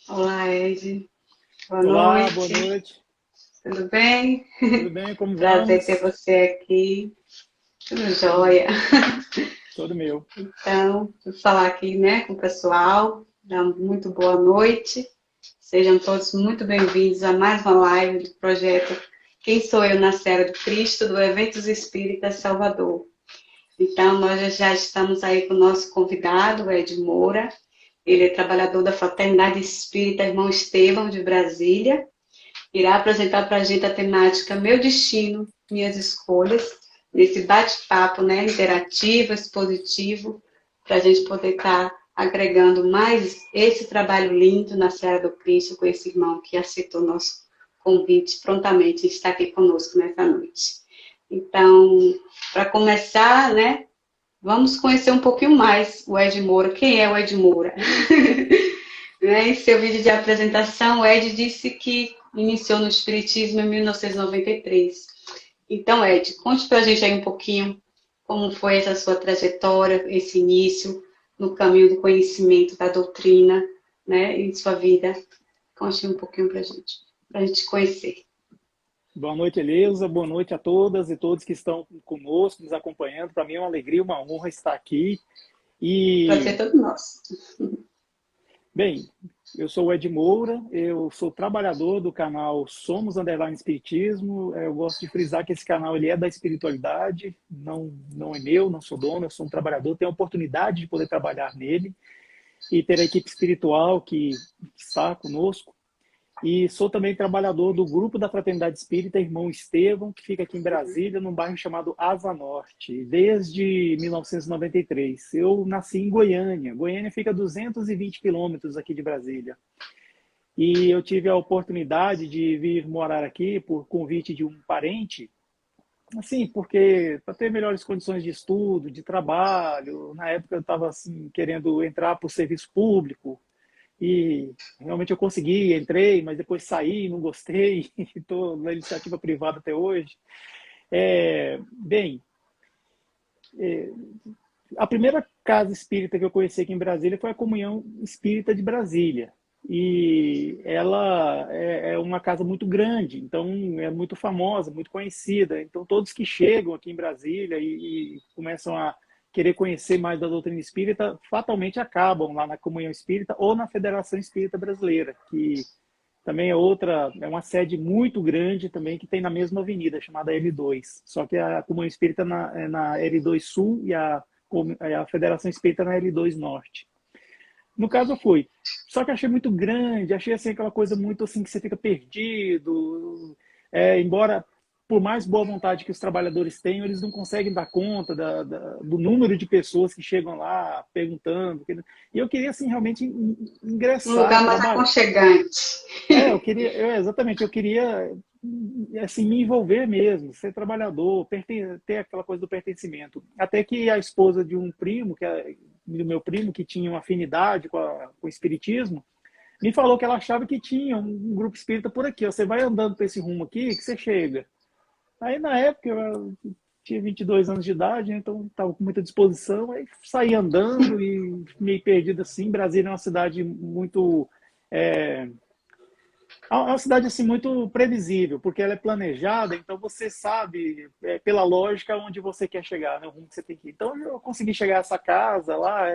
Olá, Ed. Boa Olá, boa noite. noite. Tudo bem? Tudo bem? Como Prazer ter vamos? você aqui. Tudo Todo, jóia. todo meu. Então, vou falar aqui, né, com o pessoal. Dar uma muito boa noite. Sejam todos muito bem-vindos a mais uma live do projeto Quem Sou Eu na Serra do Cristo, do Eventos Espíritas Salvador. Então, nós já estamos aí com o nosso convidado, o Ed Moura. Ele é trabalhador da Fraternidade Espírita Irmão Estevão, de Brasília. Irá apresentar para a gente a temática Meu Destino, Minhas Escolhas, nesse bate-papo, né, interativo, expositivo, para a gente poder estar agregando mais esse trabalho lindo na Seara do Cristo com esse irmão que aceitou nosso convite prontamente e está aqui conosco nessa noite. Então, para começar, né, vamos conhecer um pouquinho mais o Ed Moura. Quem é o Ed Moura? Né? Em seu vídeo de apresentação, o Ed disse que iniciou no Espiritismo em 1993. Então, Ed, conte para a gente aí um pouquinho como foi essa sua trajetória, esse início no caminho do conhecimento da doutrina, né, em sua vida. Conte um pouquinho para a gente conhecer. Boa noite, Eleusa. Boa noite a todas e todos que estão conosco, nos acompanhando. Para mim é uma alegria, uma honra estar aqui. Prazer E, todo nosso. bem, eu sou o Ed Moura, eu sou trabalhador do canal Somos Underline Espiritismo. Eu gosto de frisar que esse canal ele é da espiritualidade, não é meu, não sou dono, eu sou um trabalhador, tenho a oportunidade de poder trabalhar nele e ter a equipe espiritual que está conosco. E sou também trabalhador do grupo da Fraternidade Espírita Irmão Estevão, que fica aqui em Brasília, num bairro chamado Asa Norte, desde 1993. Eu nasci em Goiânia. Goiânia fica a 220 quilômetros aqui de Brasília. E eu tive a oportunidade de vir morar aqui por convite de um parente, assim, porque para ter melhores condições de estudo, de trabalho. Na época eu estava assim, querendo entrar para o serviço público, e realmente eu consegui, entrei, mas depois saí, não gostei, estou na iniciativa privada até hoje. Bem, a primeira casa espírita que eu conheci aqui em Brasília foi a Comunhão Espírita de Brasília. E ela é uma casa muito grande, então é muito famosa, muito conhecida. Então todos que chegam aqui em Brasília e começam a querer conhecer mais da doutrina espírita, fatalmente acabam lá na Comunhão Espírita ou na Federação Espírita Brasileira, que também é outra, é uma sede muito grande também que tem na mesma avenida, chamada L2. Só que a Comunhão Espírita é na L2 Sul e a Federação Espírita na L2 Norte. No caso eu fui. Só que achei muito grande, achei assim aquela coisa muito assim que você fica perdido. Embora por mais boa vontade que os trabalhadores tenham, eles não conseguem dar conta do número de pessoas que chegam lá perguntando. E eu queria assim realmente Um ingressar, lugar mais trabalhar. aconchegante. Exatamente, eu queria assim me envolver mesmo, ser trabalhador, ter aquela coisa do pertencimento. Até que a esposa de um primo, do meu primo, que tinha uma afinidade com o espiritismo, me falou que ela achava que tinha um grupo espírita por aqui. Ó, você vai andando por esse rumo aqui que você chega. Aí na época eu tinha 22 anos de idade, né, então estava com muita disposição, aí saí andando e meio perdido assim. Brasília é uma cidade muito é, é uma cidade assim muito previsível, porque ela é planejada, então você sabe, pela lógica, onde você quer chegar, né, o rumo que você tem que ir. Então eu consegui chegar a essa casa lá,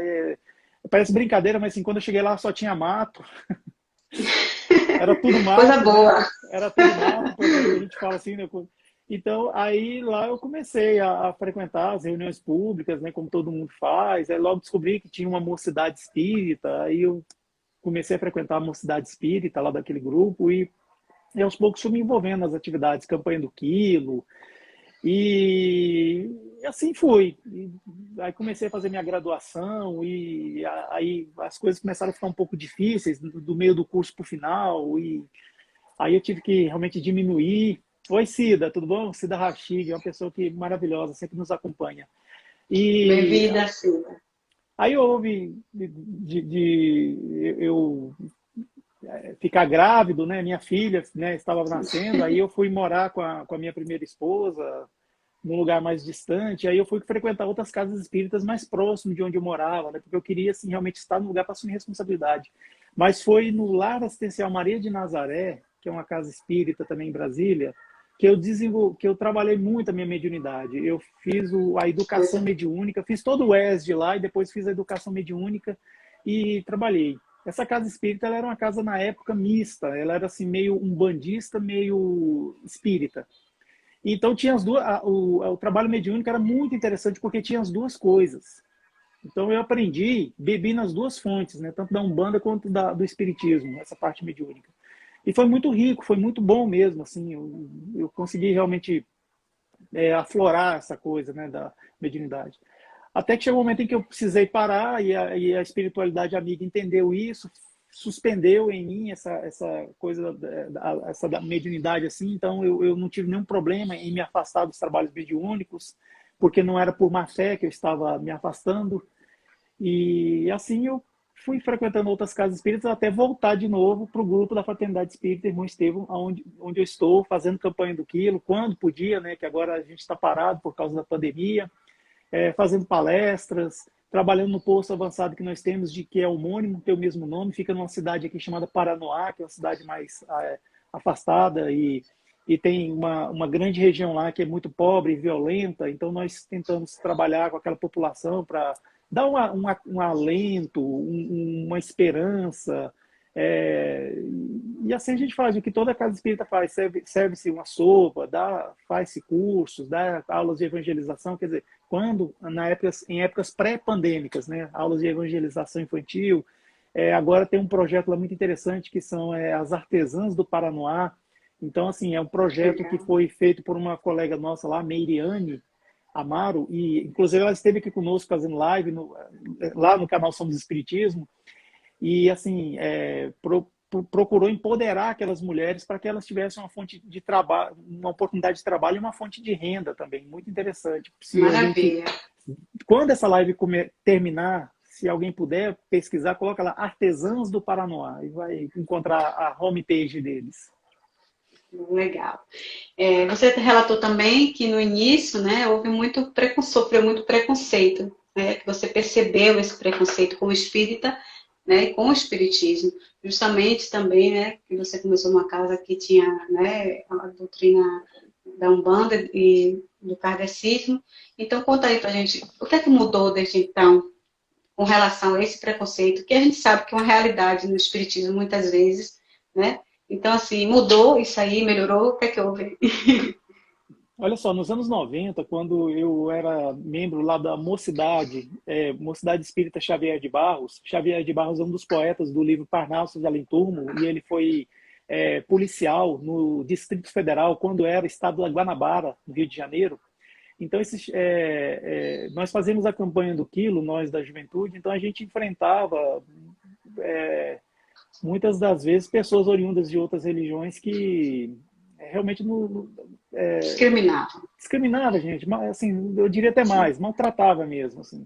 parece brincadeira, mas assim, quando eu cheguei lá só tinha mato, era tudo Coisa mato, né? boa. Era tudo mato, a gente fala assim, né? Então aí lá eu comecei a frequentar as reuniões públicas, né, como todo mundo faz. Aí logo descobri que tinha uma mocidade espírita, aí eu comecei a frequentar a mocidade espírita lá daquele grupo e aos poucos fui me envolvendo nas atividades, campanha do quilo, e assim fui. E aí comecei a fazer minha graduação, e aí as coisas começaram a ficar um pouco difíceis, do meio do curso para o final, e aí eu tive que realmente diminuir. Oi, Cida, tudo bom? Cida Rachig, é uma pessoa que maravilhosa, sempre nos acompanha. E Bem-vinda, Silvia. aí houve de eu ficar grávido, né? Minha filha, né, estava nascendo, aí eu fui morar com a minha primeira esposa num lugar mais distante, aí eu fui frequentar outras casas espíritas mais próximo de onde eu morava, né? Porque eu queria assim realmente estar no lugar para assumir responsabilidade. Mas foi no Lar Assistencial Maria de Nazaré, que é uma casa espírita também em Brasília, que eu trabalhei muito a minha mediunidade. Eu fiz a educação Coisa. mediúnica, fiz todo o ESD lá e depois fiz a educação mediúnica e trabalhei. Essa casa espírita ela era uma casa na época mista, ela era assim meio umbandista, meio espírita. Então tinha as duas, o trabalho mediúnico era muito interessante porque tinha as duas coisas. Então eu aprendi, bebi nas duas fontes, né? Tanto da Umbanda quanto do Espiritismo, essa parte mediúnica. E foi muito rico, foi muito bom mesmo, assim, eu consegui realmente aflorar essa coisa, né, da mediunidade. Até que chegou um momento em que eu precisei parar e a espiritualidade amiga entendeu isso, suspendeu em mim essa coisa, essa da mediunidade, assim, então eu não tive nenhum problema em me afastar dos trabalhos mediúnicos, porque não era por má fé que eu estava me afastando, e assim eu fui frequentando outras casas espíritas até voltar de novo para o grupo da Fraternidade Espírita Irmão Estevão, onde eu estou fazendo campanha do quilo, quando podia, né, que agora a gente está parado por causa da pandemia, fazendo palestras, trabalhando no posto avançado que nós temos, que é homônimo, tem o mesmo nome, fica numa cidade aqui chamada Paranoá, que é uma cidade mais afastada e tem uma grande região lá que é muito pobre e violenta, então nós tentamos trabalhar com aquela população para dar um alento, uma esperança, e assim a gente faz o que toda casa espírita faz, serve-se uma sopa, faz-se cursos, dá aulas de evangelização, quer dizer, em épocas pré-pandêmicas, né, aulas de evangelização infantil, agora tem um projeto lá muito interessante que são as artesãs do Paranoá. Então, assim, é um projeto que Legal. foi feito por uma colega nossa lá, Meiriane Amaro, e inclusive ela esteve aqui conosco fazendo live lá no canal Somos Espiritismo, e assim, procurou empoderar aquelas mulheres para que elas tivessem uma fonte de trabalho, uma oportunidade de trabalho e uma fonte de renda também, muito interessante. Se a gente, Maravilha. quando essa live terminar, se alguém puder pesquisar, coloca lá Artesãs do Paranoá e vai encontrar a homepage deles. Legal. Você relatou também que no início, né, sofreu muito preconceito, né, que você percebeu esse preconceito com o espírita, né, e com o espiritismo, justamente também, né, que você começou numa casa que tinha, né, a doutrina da Umbanda e do kardecismo. Então conta aí pra gente, o que é que mudou desde então com relação a esse preconceito, que a gente sabe que é uma realidade no espiritismo muitas vezes, né? Então, assim, mudou isso aí, melhorou, o que é que houve? Olha só, nos anos 90, quando eu era membro lá da Mocidade Espírita Xavier de Barros é um dos poetas do livro Parnassus de Além Túmulo, e ele foi policial no Distrito Federal, quando era estado da Guanabara, no Rio de Janeiro. Então, nós fazemos a campanha do Quilo, nós da juventude, então a gente enfrentava, muitas das vezes, pessoas oriundas de outras religiões que realmente Discriminava. discriminava a gente, assim, eu diria até mais, maltratava mesmo, assim.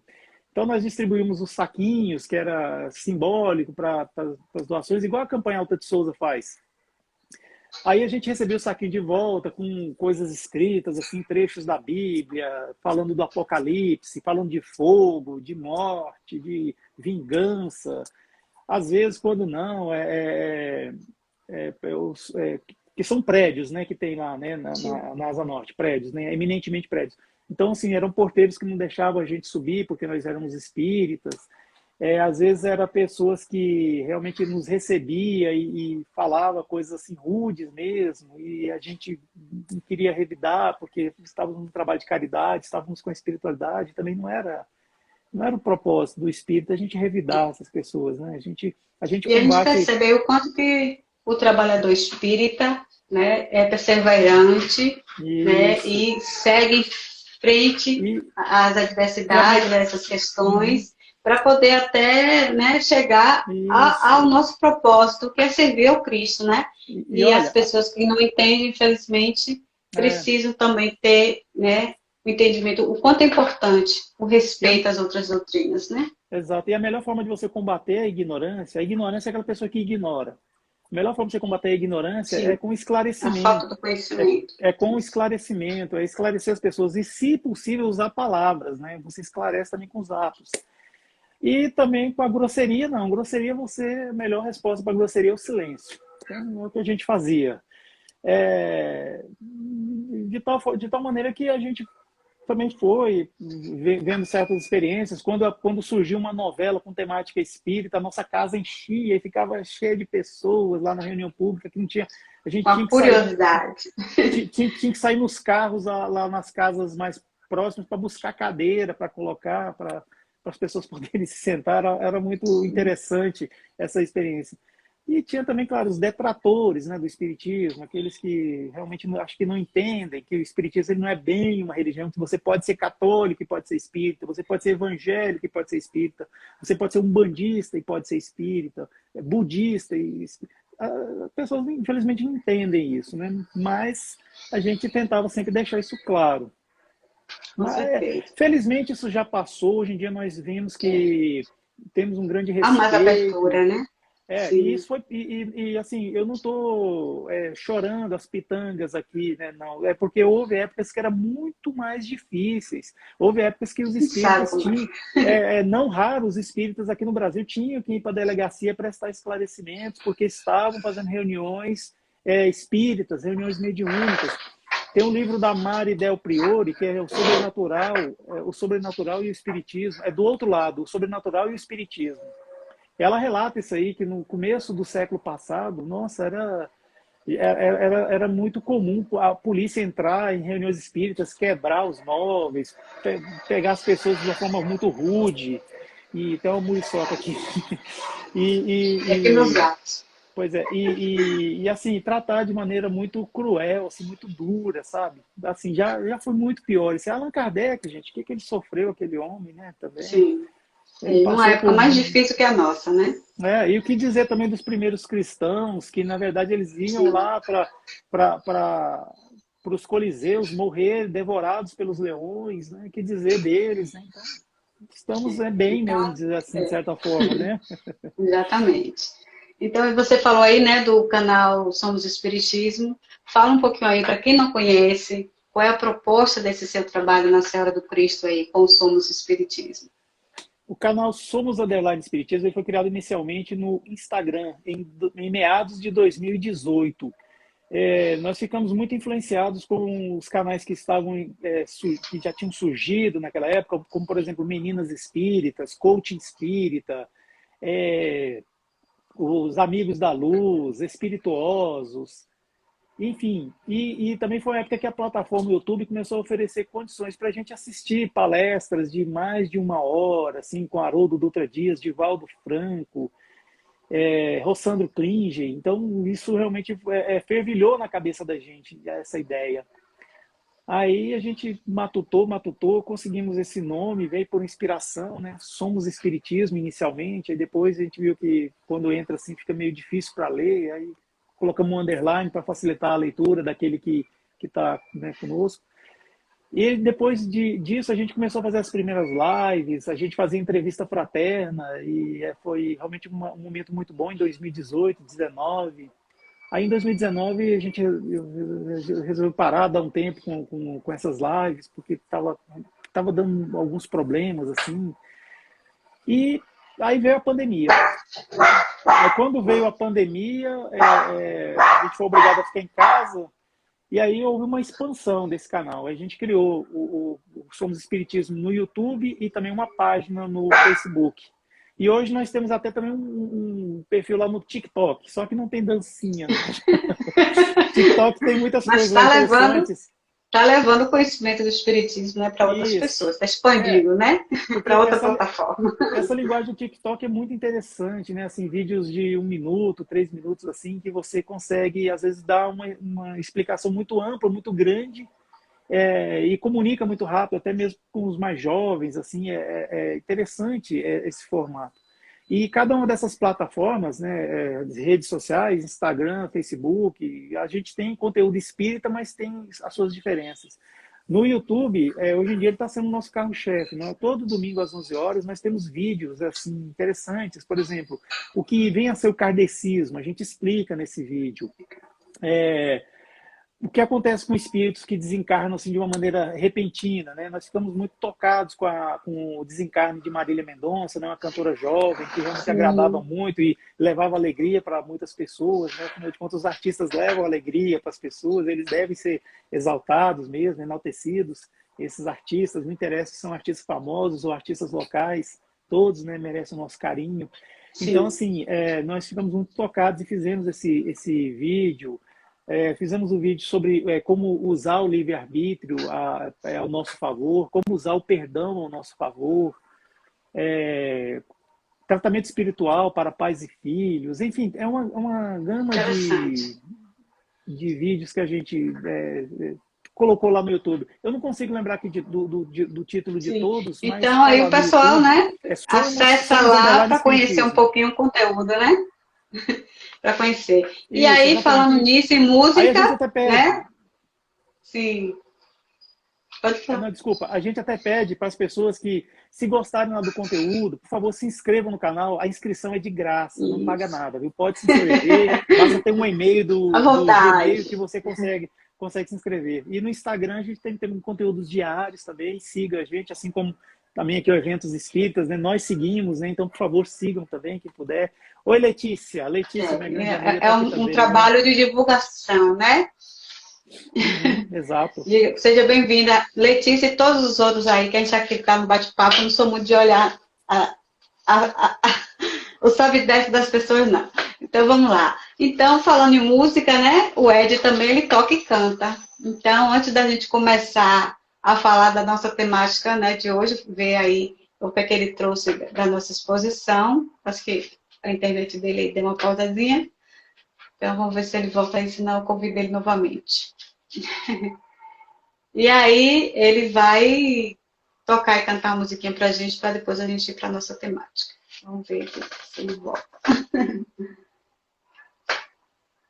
Então nós distribuímos os saquinhos, que era simbólico para as doações, igual a campanha Alta de Souza faz. Aí a gente recebeu o saquinho de volta com coisas escritas, assim, trechos da Bíblia, falando do Apocalipse, falando de fogo, de morte, de vingança. Às vezes, quando não, que são prédios, né, que tem lá, né, na Asa Norte, prédios, né, eminentemente prédios. Então, assim, eram porteiros que não deixavam a gente subir porque nós éramos espíritas. Às vezes eram pessoas que realmente nos recebia e falava coisas assim rudes mesmo, e a gente não queria revidar porque estávamos no trabalho de caridade, estávamos com a espiritualidade, também não era o propósito do espírito a gente revidar essas pessoas, né? A gente E a gente combate percebeu o quanto que o trabalhador espírita, né, é perseverante, né, isso. e segue em frente E, às e a adversidades, me... a essas Uhum. questões, para poder até, né, chegar ao Isso. nosso propósito, que é servir ao Cristo, né? E E as olha, pessoas que não entendem, infelizmente, é, precisam também ter, né, o entendimento, o quanto é importante o e a, respeito às outras doutrinas, né? exato. E a melhor forma de você combater a ignorância é aquela pessoa que ignora. A melhor forma de você combater a ignorância é Sim, com a falta esclarecimento. do É, conhecimento. é com Isso. esclarecimento, é esclarecer as pessoas. E, se possível, usar palavras, né? Você esclarece também com os atos. E também com a grosseria, não. Grosseria, a melhor resposta para grosseria é o silêncio. Então, é o que a gente fazia. De tal maneira que a gente também foi vendo certas experiências. Quando surgiu uma novela com temática espírita, a nossa casa enchia e ficava cheia de pessoas lá na reunião pública que não tinha. A gente tinha Uma que sair, curiosidade. tinha que sair nos carros lá nas casas mais próximas para buscar cadeira, para colocar, para as pessoas poderem se sentar. Era muito interessante essa experiência. E tinha também, claro, os detratores, né, do espiritismo, aqueles que realmente acho que não entendem que o espiritismo ele não é bem uma religião, que você pode ser católico e pode ser espírita, você pode ser evangélico e pode ser espírita, você pode ser um bandista e pode ser espírita, budista e as pessoas infelizmente não entendem isso, né? Mas a gente tentava sempre deixar isso claro. Com Mas certeza. felizmente isso já passou. Hoje em dia nós vimos que temos um grande Há mais respeito. abertura, né? E Sim. isso foi, assim, eu não estou chorando as pitangas aqui, né? Não, é porque houve épocas que eram muito mais difíceis. Houve épocas que os A gente sabe espíritas como tinham, é. não raro, os espíritas aqui no Brasil tinham que ir para a delegacia prestar esclarecimentos, porque estavam fazendo reuniões espíritas, reuniões mediúnicas. Tem um livro da Mari Del Priori, que é o sobrenatural e o espiritismo. É do outro lado, o sobrenatural e o espiritismo. Ela relata isso aí, que no começo do século passado, nossa, era muito comum a polícia entrar em reuniões espíritas, quebrar os móveis, pegar as pessoas de uma forma muito rude. E tem uma muriçoca aqui. E aqui nos E, gatos. pois é, assim, tratar de maneira muito cruel, assim, muito dura, sabe? Assim, já foi muito pior. Esse Allan Kardec, gente, o que ele sofreu, aquele homem, né? Também. Sim. Ele E numa passou época por. mais difícil que a nossa, né? E o que dizer também dos primeiros cristãos, que na verdade eles iam Sim. lá para os coliseus morrer devorados pelos leões, né? Que dizer deles, né? Então, estamos bem, né, vamos Então, dizer assim, de é, certa forma, né? exatamente. Então, você falou aí, né, do canal Somos Espiritismo. Fala um pouquinho aí, para quem não conhece, qual é a proposta desse seu trabalho na Senhora do Cristo aí, com o Somos Espiritismo? O canal Somos Underline Espiritismo ele foi criado inicialmente no Instagram, em meados de 2018. Nós ficamos muito influenciados com os canais que que já tinham surgido naquela época, como por exemplo Meninas Espíritas, Coaching Espírita, é, os Amigos da Luz, Espirituosos, enfim. E também foi a época que a plataforma YouTube começou a oferecer condições para a gente assistir palestras de mais de uma hora, assim, com Haroldo Dutra Dias, Divaldo Franco, Rossandro Klinge. Então, isso realmente fervilhou na cabeça da gente, essa ideia. Aí a gente matutou, conseguimos esse nome, veio por inspiração, né? Somos Espiritismo inicialmente, aí depois a gente viu que quando entra assim fica meio difícil para ler, aí colocamos um underline para facilitar a leitura daquele que está, né, conosco. E depois disso a gente começou a fazer as primeiras lives, a gente fazia entrevista fraterna e foi realmente um momento muito bom em 2018, 2019. Aí em 2019 a gente resolveu parar, dar um tempo com essas lives, porque tava dando alguns problemas, assim. E aí veio a pandemia. Aí quando veio a pandemia, a gente foi obrigado a ficar em casa, e aí houve uma expansão desse canal. A gente criou o Somos Espiritismo no YouTube e também uma página no Facebook. E hoje nós temos até também um perfil lá no TikTok, só que não tem dancinha, né? TikTok tem muitas Mas coisas lá interessantes. tá levando o conhecimento do Espiritismo, né, para outras Isso. pessoas, está expandindo, né, Porque para outra plataforma. essa linguagem do TikTok é muito interessante, né? Assim, vídeos de 1 minuto, 3 minutos, assim, que você consegue, às vezes, dar uma explicação muito ampla, muito grande, e comunica muito rápido, até mesmo com os mais jovens, assim, é interessante esse formato. E cada uma dessas plataformas, né, redes sociais, Instagram, Facebook, a gente tem conteúdo espírita, mas tem as suas diferenças. No YouTube, hoje em dia ele está sendo o nosso carro-chefe, né? Todo domingo às 11 horas nós temos vídeos assim interessantes. Por exemplo, o que vem a ser o kardecismo, a gente explica nesse vídeo. o que acontece com espíritos que desencarnam assim, de uma maneira repentina, né? Nós ficamos muito tocados com o desencarne de Marília Mendonça, né? Uma cantora jovem que realmente agradava Sim, muito e levava alegria para muitas pessoas, né? Afinal de contas, os artistas levam alegria para as pessoas, eles devem ser exaltados mesmo, enaltecidos. Esses artistas, não interessa se são artistas famosos ou artistas locais, todos, né, merecem o nosso carinho. Então, sim. assim, nós ficamos muito tocados e fizemos esse vídeo. Fizemos um vídeo sobre como usar o livre-arbítrio ao nosso favor, como usar o perdão ao nosso favor, tratamento espiritual para pais e filhos, enfim, é uma gama Interessante. de vídeos que a gente colocou lá no YouTube. Eu não consigo lembrar aqui do título de Sim. todos, mas Então, está aí lá o no pessoal, YouTube. né, acessa Somos lá Underline para conhecer um Espiritismo. pouquinho o conteúdo, né? Para conhecer. E Isso, aí, falando exatamente. nisso, em Aí a música, gente até pede, né? Sim. Pode falar. não, desculpa, a gente até pede para as pessoas que, se gostarem lá do conteúdo, por favor, se inscrevam no canal. A inscrição é de graça, não paga Isso. nada, viu? Pode se inscrever, basta ter um e-mail À do Gmail que vontade. você consegue se inscrever. E no Instagram a gente tem conteúdos diários também, siga a gente, assim como também aqui o Eventos Espíritas, né? Nós seguimos, né? Então, por favor, sigam também, quem puder. Oi, Letícia. Letícia, minha grande amiga, É está aqui um também, viu? trabalho de divulgação, né? Uhum, exato. Seja bem-vinda, Letícia e todos os outros aí, que a gente aqui está no bate-papo. Não sou muito de olhar o sobe-desce das pessoas, não. Então, vamos lá. Então, falando em música, né? O Ed também, ele toca e canta. Então, antes da gente começar a falar da nossa temática, né, de hoje, ver aí o que é que ele trouxe da nossa exposição. Acho que a internet dele deu uma pausazinha. Então, vamos ver se ele volta a ensinar o convite dele novamente. E aí, ele vai tocar e cantar uma musiquinha pra gente, para depois a gente ir para nossa temática. Vamos ver se ele volta.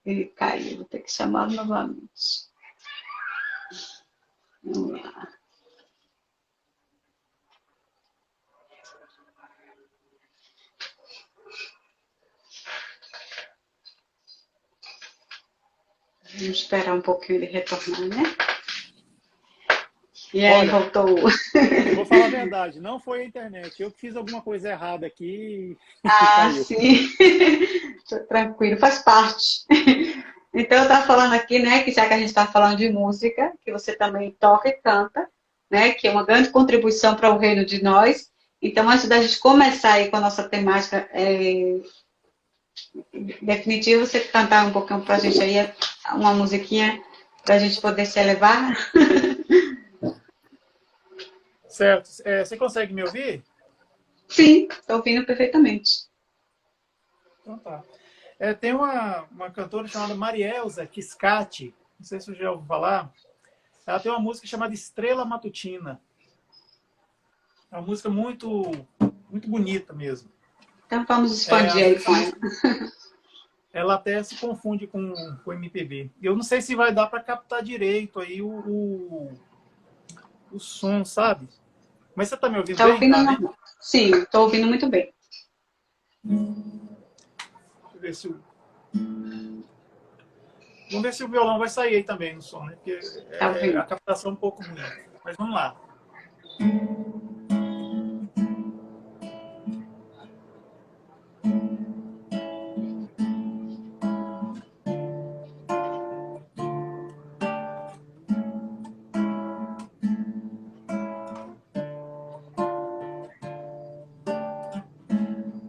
Ele caiu, vou ter que chamá-lo novamente. Vamos lá. Vamos esperar um pouquinho ele retornar, né? E aí, Olha, voltou. vou falar a verdade, não foi a internet. Eu que fiz alguma coisa errada aqui e Ah, caiu. sim. Tranquilo, faz parte. Então, eu estava falando aqui, né, que já que a gente está falando de música, que você também toca e canta, né, que é uma grande contribuição para o reino de nós. Então, antes da gente começar aí com a nossa temática definitiva, você cantar um pouquinho para a gente aí, uma musiquinha, para a gente poder se elevar. Certo. Você consegue me ouvir? Sim, estou ouvindo perfeitamente. Então tá. Tem uma cantora chamada Marielza Kiscati, não sei se você já ouviu falar. Ela tem uma música chamada Estrela Matutina. É uma música muito bonita mesmo. Então, vamos expandir Às aí vezes com ela. ela até se confunde com o MPB. Eu não sei se vai dar para captar direito aí o som, sabe? Mas você tá me ouvindo Está bem? ouvindo Tá, né? normal? Sim, estou ouvindo muito bem. Deixa eu ver se o... Vamos ver se o violão vai sair aí também no som, né? Porque Está a ouvindo. captação é um pouco ruim. Mas vamos lá.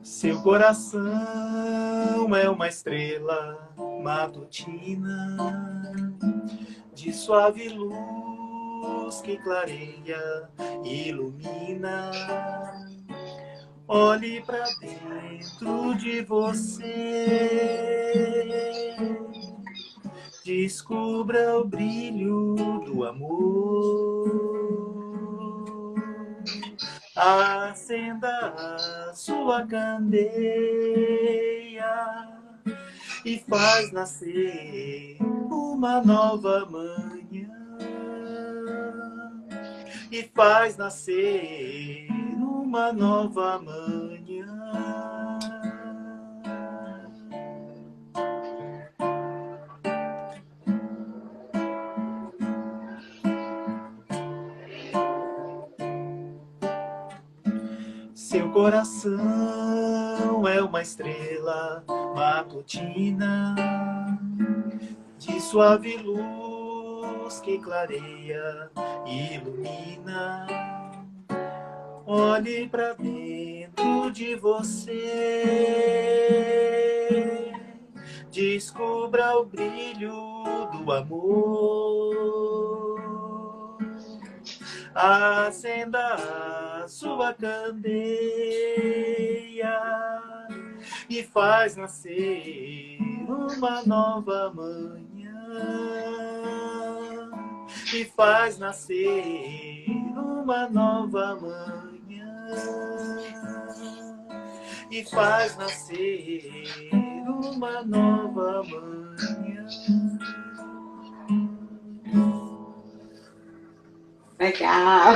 Seu coração é uma estrela matutina de suave luz que clareia e ilumina. Olhe para dentro de você, descubra o brilho do amor. Acenda a sua candeia e faz nascer uma nova manhã. E faz nascer uma nova manhã. coração é uma estrela matutina, de suave luz que clareia e ilumina. Olhe para dentro de você, descubra o brilho do amor. Acenda a sua candeia e faz nascer uma nova manhã. E faz nascer uma nova manhã. E faz nascer uma nova manhã. Legal.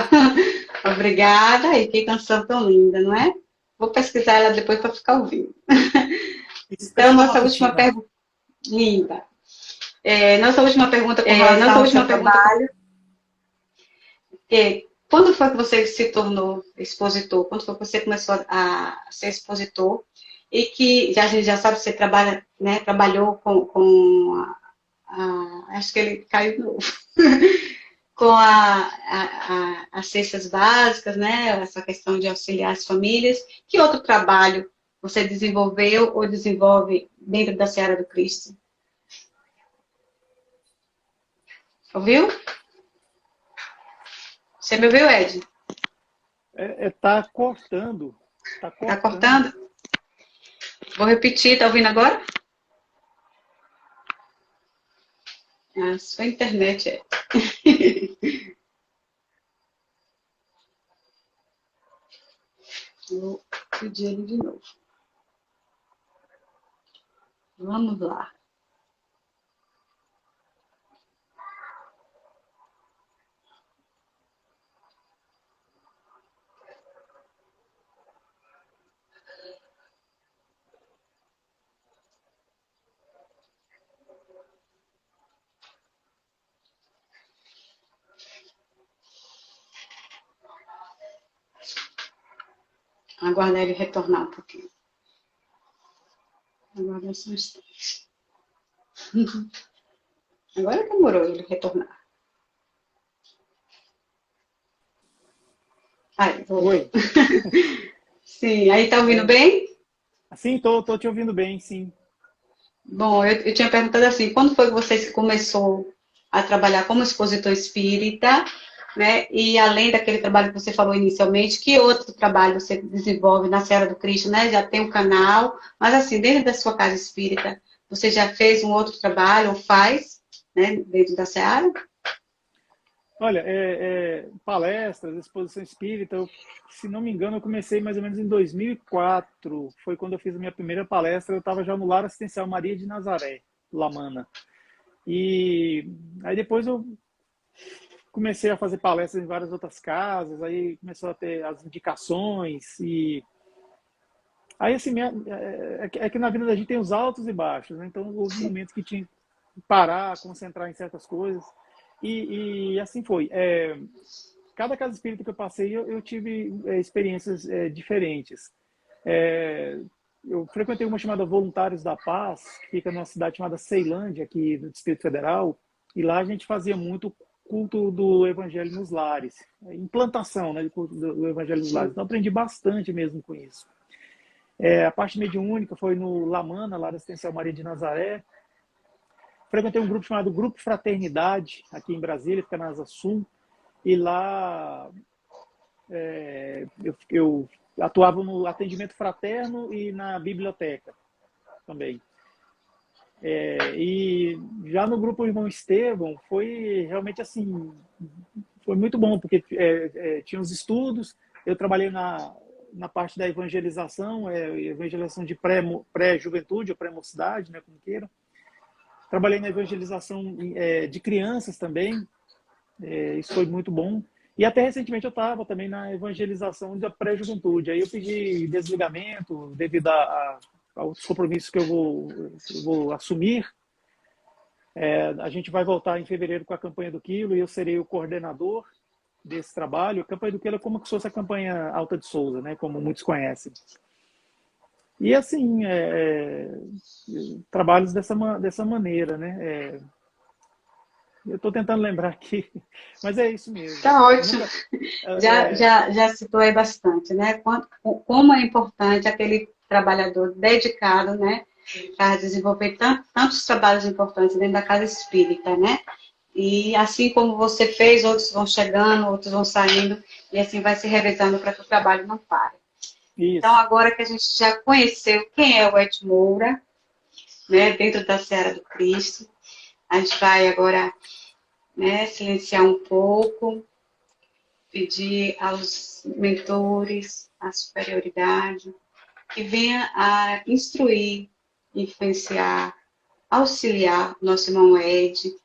Obrigada. E que canção tão linda, não é? Vou pesquisar ela depois para ficar ouvindo. Então, nossa última pergunta. Linda. Nossa última pergunta com relação ao seu trabalho. Quando foi que você se tornou expositor? Quando foi que você começou a ser expositor? E que a gente já sabe que você trabalha, né, trabalhou com acho que ele caiu de novo. Com as cestas básicas, né? Essa questão de auxiliar as famílias. Que outro trabalho você desenvolveu ou desenvolve dentro da Seara do Cristo? Ouviu? Você me ouviu, Ed? Tá cortando. Tá cortando? Vou repetir, tá ouvindo agora? A sua internet é. Vou pedir ele de novo. Vamos lá. Aguardar ele retornar um pouquinho. Aguardar só um instante. Agora demorou ele retornar. Aí, Oi. Sim, aí tá ouvindo bem? Sim, tô te ouvindo bem, sim. Bom, eu tinha perguntado assim, quando foi que você começou a trabalhar como expositor espírita, né? E além daquele trabalho que você falou inicialmente, que outro trabalho você desenvolve na Seara do Cristo, né? Já tem um canal, mas assim, dentro da sua casa espírita, você já fez um outro trabalho ou faz, né? Dentro da Seara? Olha, palestras, exposição espírita, se não me engano, eu comecei mais ou menos em 2004. Foi quando eu fiz a minha primeira palestra. Eu estava já no Lar Assistencial Maria de Nazaré, Lamana. E aí depois eu comecei a fazer palestras em várias outras casas, aí começou a ter as indicações e aí assim, é que na vida da gente tem os altos e baixos, né? Então houve momentos que tinha que parar, concentrar em certas coisas e assim foi. Cada casa espírita que eu passei, eu tive experiências diferentes. Eu frequentei uma chamada Voluntários da Paz, que fica numa cidade chamada Ceilândia, aqui no Distrito Federal, e lá a gente fazia muito culto do Evangelho nos lares, implantação, né, de culto do Evangelho nos lares. Então aprendi bastante mesmo com isso. A parte mediúnica foi no Lamana, Lar Assistencial Maria de Nazaré. Frequentei um grupo chamado Grupo Fraternidade, aqui em Brasília, fica na Asa Sul, e lá eu atuava no atendimento fraterno e na biblioteca também. E já no grupo Irmão Estevão foi realmente assim, foi muito bom, porque tinha os estudos, eu trabalhei na parte da evangelização, evangelização de pré-juventude ou pré-mocidade, né, como queiram. Trabalhei na evangelização de crianças também, isso foi muito bom. E até recentemente eu estava também na evangelização da pré-juventude. Aí eu pedi desligamento devido aos compromissos que eu vou assumir. A gente vai voltar em fevereiro com a campanha do Quilo e eu serei o coordenador. desse trabalho, a campanha do Keila como se fosse a campanha Alta de Souza, né? Como muitos conhecem. E assim, trabalhos dessa maneira, né? Eu estou tentando lembrar aqui, mas é isso mesmo. Tá ótimo. Nunca, Já situei bastante, né? Como é importante aquele trabalhador dedicado, né? Para desenvolver tantos trabalhos importantes dentro da casa espírita, né? E assim como você fez, outros vão chegando, outros vão saindo, e assim vai se revezando para que o trabalho não pare. isso. Então, agora que a gente já conheceu quem é o Ed Moura, né? Dentro da Seara do Cristo, a gente vai agora, né, silenciar um pouco, pedir aos mentores, à superioridade, que venha a instruir, influenciar, auxiliar nosso irmão Ed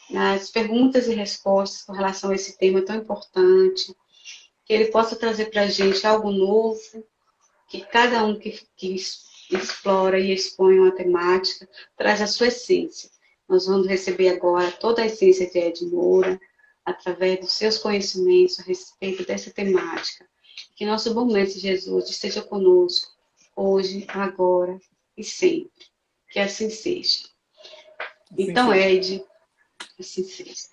nas perguntas e respostas com relação a esse tema tão importante, que ele possa trazer para a gente algo novo, que cada um que explora e expõe uma temática traz a sua essência. Nós vamos receber agora toda a essência de Ed Moura, através dos seus conhecimentos a respeito dessa temática. Que nosso bom mestre Jesus esteja conosco, hoje, agora e sempre. Que assim seja. Então, Ed, assim seja.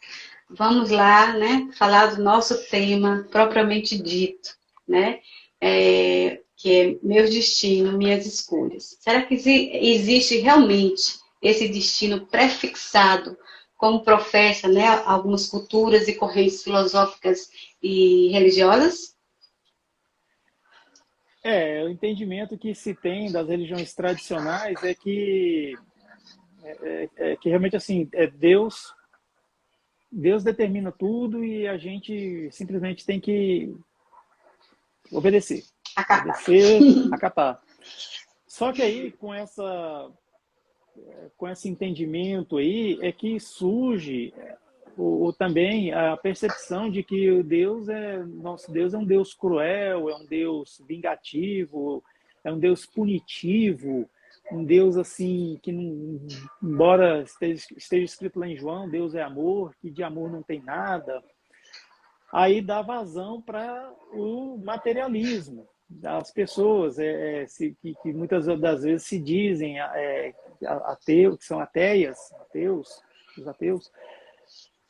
Vamos lá, né, falar do nosso tema propriamente dito, né, que é meu destino, minhas escolhas. Será que existe realmente esse destino prefixado, como professa, né, algumas culturas e correntes filosóficas e religiosas? O entendimento que se tem das religiões tradicionais é que realmente assim, Deus determina tudo e a gente simplesmente tem que obedecer. Acatar. Só que aí, com esse entendimento aí, é que surge também a percepção de que nosso Deus é um Deus cruel, é um Deus vingativo, é um Deus punitivo, um Deus assim que, embora esteja escrito lá em João, Deus é amor, que de amor não tem nada. Aí dá vazão para o materialismo das pessoas, que muitas das vezes se dizem ateus, que são os ateus,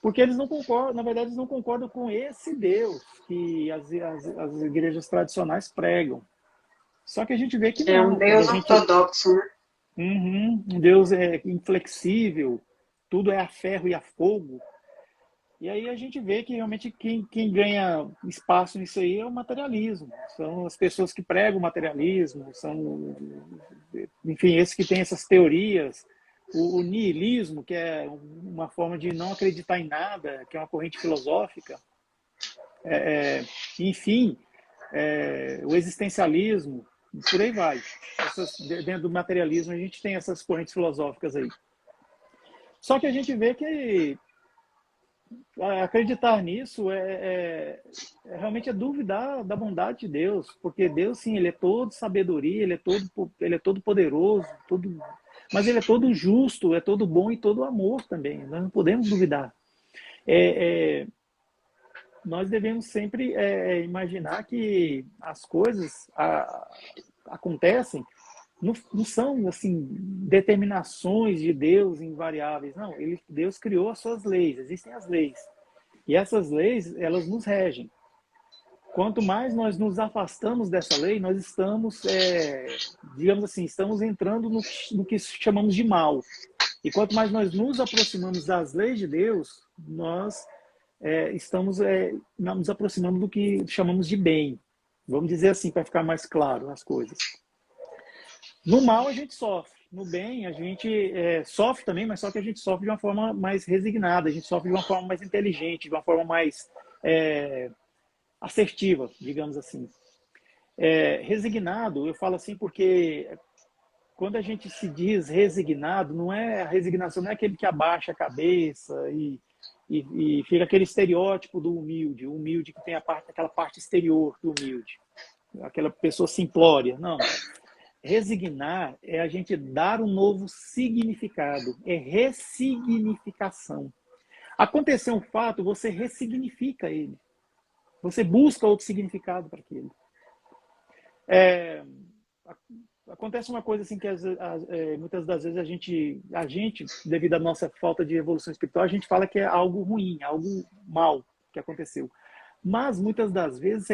porque eles não concordam, na verdade, eles não concordam com esse Deus que as igrejas tradicionais pregam. Só que a gente vê que não. É um Deus ortodoxo, né? Um Deus inflexível, tudo é a ferro e a fogo. E aí a gente vê que realmente quem ganha espaço nisso aí é o materialismo. São as pessoas que pregam o materialismo, enfim, esses que têm essas teorias. O niilismo, que é uma forma de não acreditar em nada, que é uma corrente filosófica. Enfim, o existencialismo, por aí vai. Dentro do materialismo a gente tem essas correntes filosóficas aí. Só que a gente vê que acreditar nisso realmente duvidar da bondade de Deus, porque Deus, sim, ele é todo sabedoria, ele é todo poderoso, mas ele é todo justo, é todo bom e todo amor também. Nós não podemos duvidar. Nós devemos sempre imaginar que as coisas acontecem, não são assim determinações de Deus invariáveis, não. Deus criou as suas leis, existem as leis, e essas leis, elas nos regem. Quanto mais nós nos afastamos dessa lei, nós estamos, digamos assim, estamos entrando no que chamamos de mal. E quanto mais nós nos aproximamos das leis de Deus, nós estamos nos aproximando do que chamamos de bem. Vamos dizer assim, para ficar mais claro as coisas. No mal a gente sofre, no bem a gente sofre também, mas só que a gente sofre de uma forma mais resignada, a gente sofre de uma forma mais inteligente, de uma forma mais assertiva, digamos assim. Resignado, eu falo assim porque quando a gente se diz resignado, a resignação não é aquele que abaixa a cabeça e fica aquele estereótipo do humilde, o humilde que tem aquela parte exterior do humilde, aquela pessoa simplória, não. Resignar é a gente dar um novo significado, é ressignificação. Aconteceu um fato, você ressignifica ele. Você busca outro significado para aquilo. Acontece uma coisa assim que muitas das vezes a gente, devido à nossa falta de evolução espiritual, a gente fala que é algo ruim, algo mal que aconteceu. Mas muitas das vezes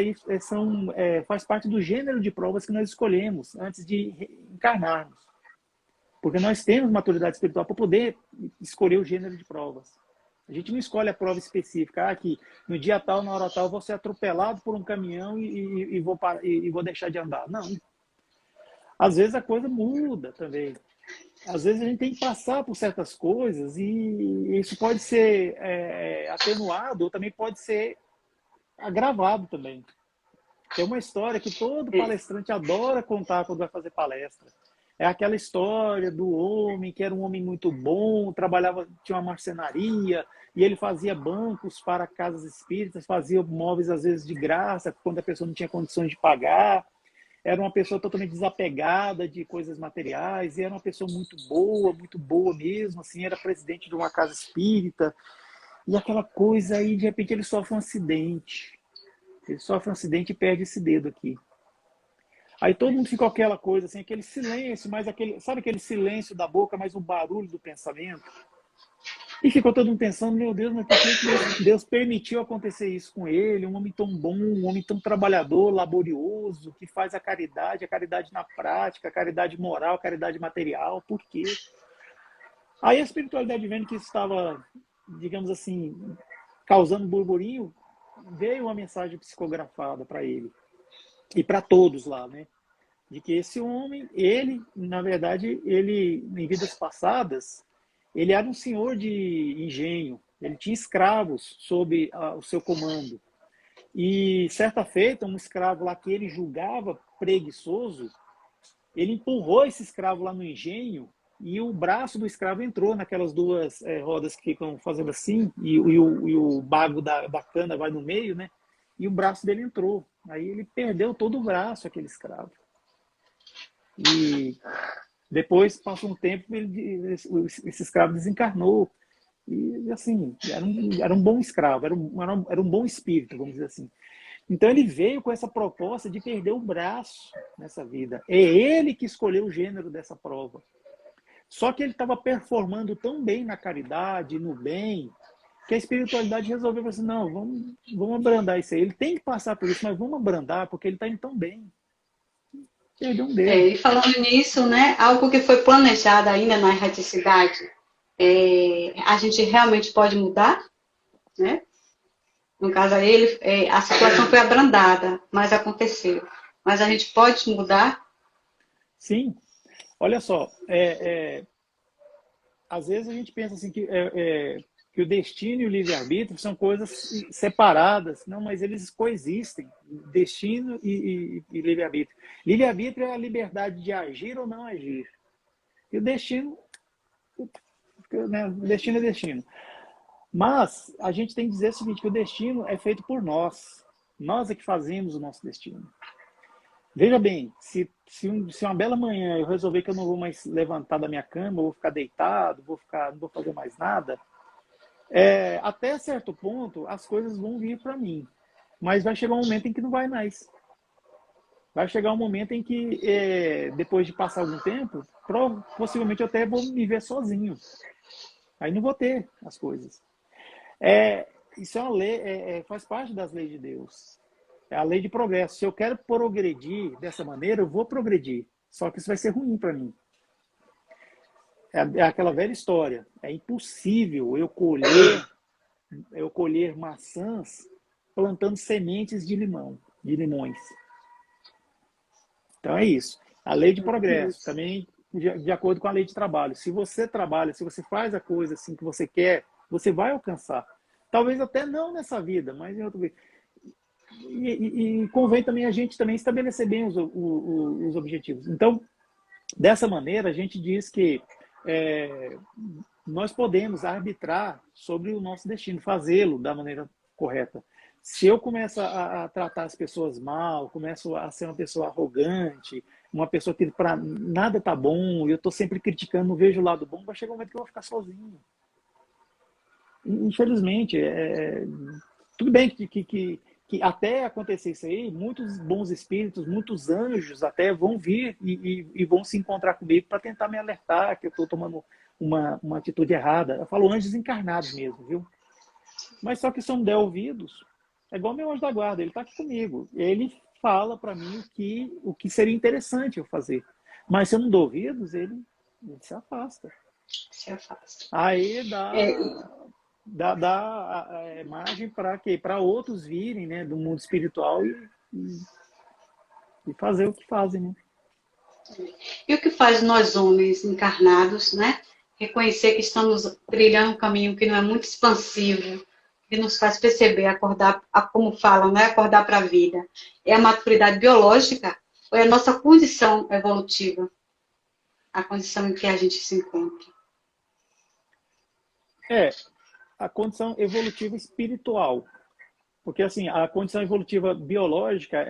faz parte do gênero de provas que nós escolhemos antes de encarnarmos. Porque nós temos maturidade espiritual para poder escolher o gênero de provas. A gente não escolhe a prova específica, que no dia tal, na hora tal, eu vou ser atropelado por um caminhão e vou deixar de andar. Não. Às vezes a coisa muda também. Às vezes a gente tem que passar por certas coisas e isso pode ser atenuado ou também pode ser agravado também. Tem uma história que todo palestrante adora contar quando vai fazer palestra. É aquela história do homem que era um homem muito bom, tinha uma marcenaria, e ele fazia bancos para casas espíritas, fazia móveis às vezes de graça, quando a pessoa não tinha condições de pagar. Era uma pessoa totalmente desapegada de coisas materiais, e era uma pessoa muito boa mesmo, assim, era presidente de uma casa espírita. E aquela coisa aí, de repente, ele sofre um acidente. Ele sofre um acidente e perde esse dedo aqui. Aí todo mundo ficou aquela coisa, assim, aquele silêncio, sabe aquele silêncio da boca, mas o barulho do pensamento? E ficou todo mundo pensando, meu Deus, mas por que Deus permitiu acontecer isso com ele? Um homem tão bom, um homem tão trabalhador, laborioso, que faz a caridade na prática, a caridade moral, a caridade material, por quê? Aí a espiritualidade vendo que isso estava, digamos assim, causando burburinho, veio uma mensagem psicografada para ele. E para todos lá, né? De que esse homem, na verdade, em vidas passadas, ele era um senhor de engenho, ele tinha escravos sob o seu comando. E, certa feita, um escravo lá que ele julgava preguiçoso, ele empurrou esse escravo lá no engenho e o braço do escravo entrou naquelas duas rodas que ficam fazendo assim, e o bago da cana vai no meio, né? E o braço dele entrou. Aí ele perdeu todo o braço, aquele escravo. E depois, passou um tempo, esse escravo desencarnou. E, assim, era um bom escravo, era um bom espírito, vamos dizer assim. Então, ele veio com essa proposta de perder o braço nessa vida. É ele que escolheu o gênero dessa prova. Só que ele estava performando tão bem na caridade, no bem, que a espiritualidade resolveu assim, não, vamos abrandar isso aí. Ele tem que passar por isso, mas vamos abrandar, porque ele está indo tão bem. Perdeu um dedo. E falando nisso, né, algo que foi planejado ainda na erraticidade, a gente realmente pode mudar, né? No caso aí, a situação foi abrandada, mas aconteceu. Mas a gente pode mudar? Sim. Olha só, às vezes a gente pensa assim que o destino e o livre-arbítrio são coisas separadas. Não, mas eles coexistem. Destino e livre-arbítrio. Livre-arbítrio é a liberdade de agir ou não agir. E o destino, né, destino é destino. Mas a gente tem que dizer o seguinte, que o destino é feito por nós. Nós é que fazemos o nosso destino. Veja bem, se uma bela manhã eu resolver que eu não vou mais levantar da minha cama, eu vou ficar deitado, não vou fazer mais nada, até certo ponto as coisas vão vir para mim. Mas vai chegar um momento em que não vai mais. Vai chegar um momento em que, depois de passar algum tempo, possivelmente eu até vou me ver sozinho. Aí não vou ter as coisas. Isso é uma lei, faz parte das leis de Deus. É a lei de progresso. Se eu quero progredir dessa maneira, eu vou progredir. Só que isso vai ser ruim para mim. É aquela velha história. É impossível eu colher maçãs plantando sementes de limões. Então é isso. A lei de progresso, também de acordo com a lei de trabalho. Se você trabalha, se você faz a coisa assim que você quer, você vai alcançar. Talvez até não nessa vida, mas em outra vida. E convém também a gente também estabelecer bem os objetivos. Então, dessa maneira, a gente diz que nós podemos arbitrar sobre o nosso destino, fazê-lo da maneira correta. Se eu começo a tratar as pessoas mal, começo a ser uma pessoa arrogante, uma pessoa que para nada está bom, e eu estou sempre criticando, não vejo o lado bom, vai chegar um momento que eu vou ficar sozinho. Infelizmente, tudo bem que que até acontecer isso aí, muitos bons espíritos, muitos anjos até vão vir e vão se encontrar comigo para tentar me alertar que eu estou tomando uma atitude errada. Eu falo anjos encarnados mesmo, viu? Mas só que se eu não der ouvidos, é igual meu anjo da guarda, ele está aqui comigo. Ele fala para mim o que seria interessante eu fazer. Mas se eu não dou ouvidos, ele se afasta. Se afasta. Aí dá margem para quê? Para outros virem, né, do mundo espiritual e fazer o que fazem, né? E o que faz nós homens encarnados, né? Reconhecer que estamos trilhando um caminho que não é muito expansivo, que nos faz perceber, acordar, como falam, né? Acordar para a vida. É a maturidade biológica ou é a nossa condição evolutiva? A condição em que a gente se encontra. A condição evolutiva espiritual. Porque, assim, a condição evolutiva biológica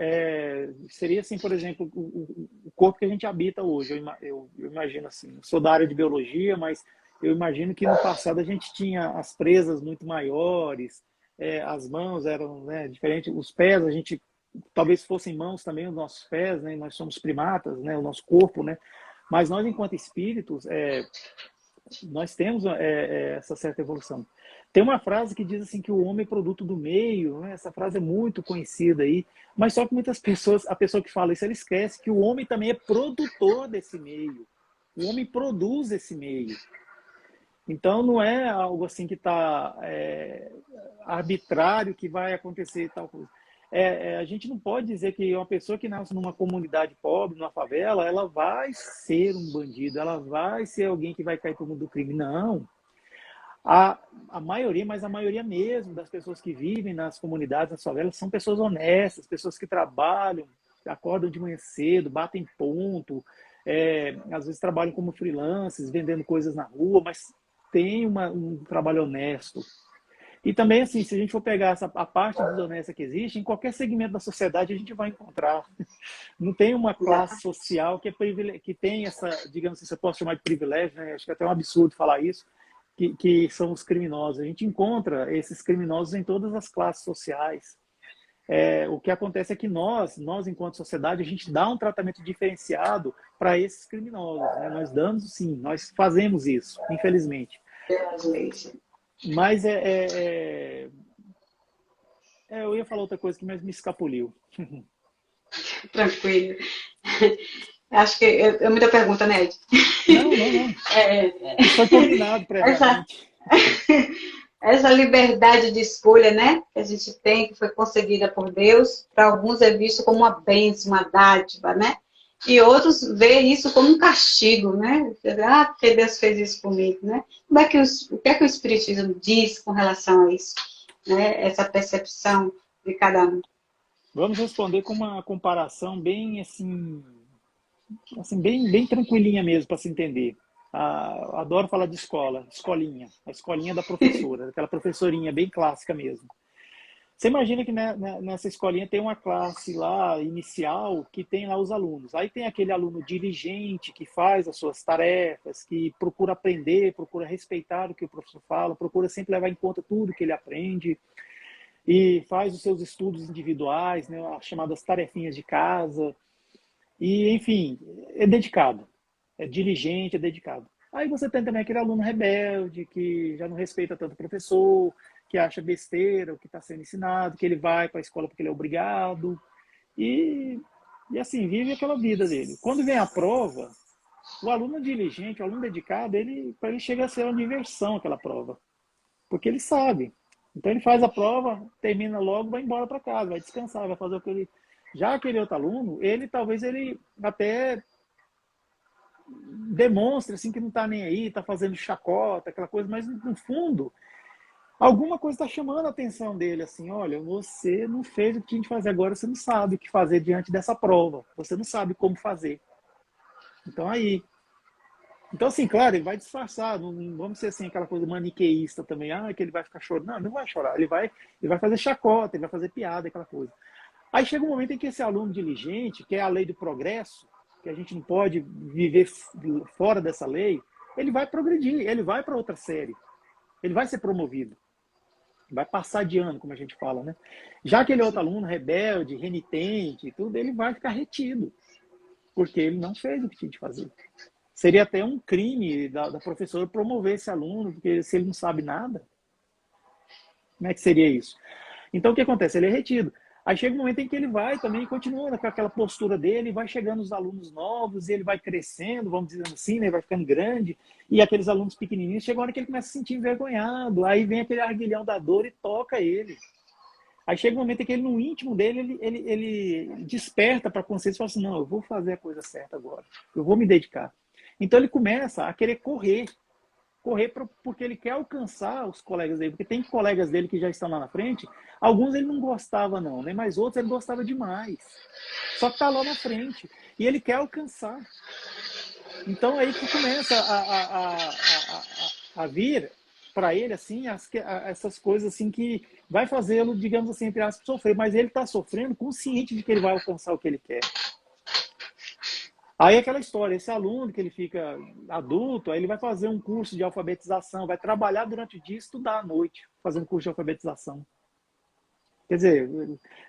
seria, assim, por exemplo, o corpo que a gente habita hoje. Eu imagino, assim, eu sou da área de biologia, mas eu imagino que no passado a gente tinha as presas muito maiores, as mãos eram, né, diferentes, os pés, a gente, talvez fossem mãos também os nossos pés, né, nós somos primatas, né, o nosso corpo, né, mas nós, enquanto espíritos, nós temos essa certa evolução. Tem uma frase que diz assim que o homem é produto do meio, né? Essa frase é muito conhecida aí, mas só que muitas pessoas, a pessoa que fala isso, ela esquece que o homem também é produtor desse meio. O homem produz esse meio. Então não é algo assim que está arbitrário que vai acontecer tal coisa. A gente não pode dizer que uma pessoa que nasce numa comunidade pobre, numa favela, ela vai ser um bandido, ela vai ser alguém que vai cair para o mundo do crime. Não. A maioria, mas a maioria mesmo das pessoas que vivem nas comunidades, nas favelas, são pessoas honestas, pessoas que trabalham, acordam de manhã cedo, batem ponto, às vezes trabalham como freelancers, vendendo coisas na rua, mas tem um trabalho honesto. E também, assim, se a gente for pegar a parte desonesta que existe, em qualquer segmento da sociedade a gente vai encontrar. Não tem uma classe social que tem essa, digamos assim, se eu posso chamar de privilégio, né? Acho que é até um absurdo falar isso, que são os criminosos. A gente encontra esses criminosos em todas as classes sociais. O que acontece é que nós, enquanto sociedade, a gente dá um tratamento diferenciado para esses criminosos. Né? Nós damos, sim, nós fazemos isso, infelizmente. Mas eu ia falar outra coisa que mas me escapuliu. Tranquilo. Acho que é muita pergunta, né, Ed? Não. Isso foi combinado previamente. Essa liberdade de escolha, né, que a gente tem, que foi concedida por Deus, para alguns é visto como uma bênção, uma dádiva, né? E outros veem isso como um castigo, né? Porque Deus fez isso comigo, né? O que é que o Espiritismo diz com relação a isso? Né? Essa percepção de cada um. Vamos responder com uma comparação bem bem tranquilinha mesmo para se entender. Adoro falar de escolinha, a escolinha da professora, aquela professorinha bem clássica mesmo. Você imagina que nessa escolinha tem uma classe lá inicial que tem lá os alunos. Aí tem aquele aluno diligente que faz as suas tarefas, que procura aprender, procura respeitar o que o professor fala, procura sempre levar em conta tudo que ele aprende e faz os seus estudos individuais, né, as chamadas tarefinhas de casa. E, enfim, é dedicado, é diligente, é dedicado. Aí você tem também aquele aluno rebelde, que já não respeita tanto o professor, que acha besteira o que está sendo ensinado, que ele vai para a escola porque ele é obrigado. E assim, vive aquela vida dele. Quando vem a prova, o aluno diligente, o aluno dedicado, para ele chega a ser uma diversão aquela prova. Porque ele sabe. Então ele faz a prova, termina logo, vai embora para casa, vai descansar, vai fazer o que ele... Já aquele outro aluno, talvez ele até demonstre assim, que não está nem aí, está fazendo chacota, aquela coisa, mas no fundo, alguma coisa está chamando a atenção dele, assim, olha, você não fez o que tinha de fazer agora, você não sabe o que fazer diante dessa prova, você não sabe como fazer. Então Então, assim, claro, ele vai disfarçar, não vamos ser assim, aquela coisa maniqueísta também, que ele vai ficar chorando. Não vai chorar, ele vai fazer chacota, ele vai fazer piada, aquela coisa. Aí chega um momento em que esse aluno diligente, que é a lei do progresso, que a gente não pode viver fora dessa lei, ele vai progredir, ele vai para outra série, ele vai ser promovido. vai passar de ano, como a gente fala, né? Já aquele outro aluno rebelde, renitente, tudo, ele vai ficar retido, porque ele não fez o que tinha de fazer. Seria até um crime da professora promover esse aluno, porque se ele não sabe nada, como é que seria isso? Então, o que acontece? Ele é retido. Aí chega um momento em que ele vai também, continua com aquela postura dele, vai chegando os alunos novos, e ele vai crescendo, vamos dizer assim, né? Vai ficando grande, e aqueles alunos pequenininhos, chega uma hora que ele começa a se sentir envergonhado, aí vem aquele arguilhão da dor e toca ele. Aí chega um momento em que ele, no íntimo dele, ele desperta para a consciência e fala assim, não, eu vou fazer a coisa certa agora, eu vou me dedicar. Então ele começa a querer correr porque ele quer alcançar os colegas dele, porque tem colegas dele que já estão lá na frente, alguns ele não gostava não, né? Mas outros ele gostava demais. Só que está lá na frente e ele quer alcançar. Então aí que começa a vir para ele assim essas coisas assim que vai fazê-lo, digamos assim, entre aspas, sofrer, mas ele está sofrendo consciente de que ele vai alcançar o que ele quer. Aí é aquela história, esse aluno que ele fica adulto, aí ele vai fazer um curso de alfabetização, vai trabalhar durante o dia e estudar à noite, fazer um curso de alfabetização. Quer dizer,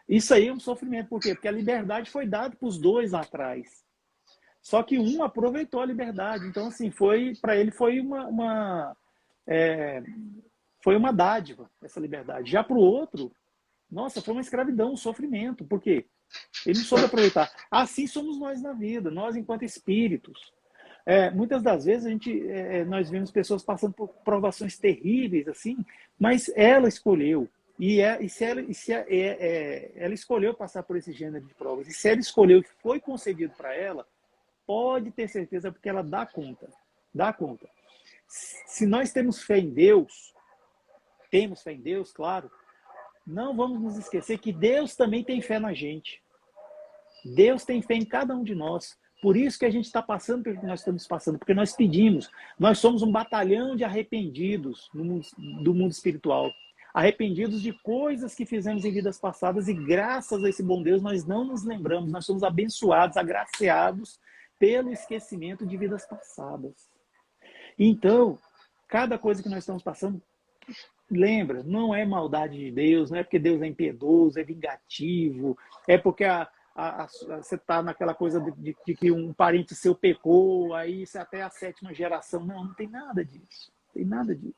isso aí é um sofrimento. Por quê? Porque a liberdade foi dada para os dois lá atrás. Só que um aproveitou a liberdade. Então, assim, para ele foi foi uma dádiva essa liberdade. Já para o outro, nossa, foi uma escravidão, um sofrimento. Por quê? Ele não soube aproveitar. Assim somos nós na vida, nós enquanto espíritos. Muitas das vezes nós vemos pessoas passando por provações terríveis, assim, mas ela escolheu. Ela escolheu passar por esse gênero de provas. E se ela escolheu e foi concedido para ela, pode ter certeza porque ela dá conta. Dá conta. Se nós temos fé em Deus, claro, não vamos nos esquecer que Deus também tem fé na gente. Deus tem fé em cada um de nós. Por isso que a gente está passando pelo que nós estamos passando, porque nós pedimos. Nós somos um batalhão de arrependidos do mundo espiritual. Arrependidos de coisas que fizemos em vidas passadas e graças a esse bom Deus nós não nos lembramos. Nós somos abençoados, agraciados pelo esquecimento de vidas passadas. Então, cada coisa que nós estamos passando, lembra, não é maldade de Deus, não é porque Deus é impiedoso, é vingativo, é porque você está naquela coisa de que um parente seu pecou, aí isso é até a 7ª geração. Não, não tem nada disso. Não tem nada disso.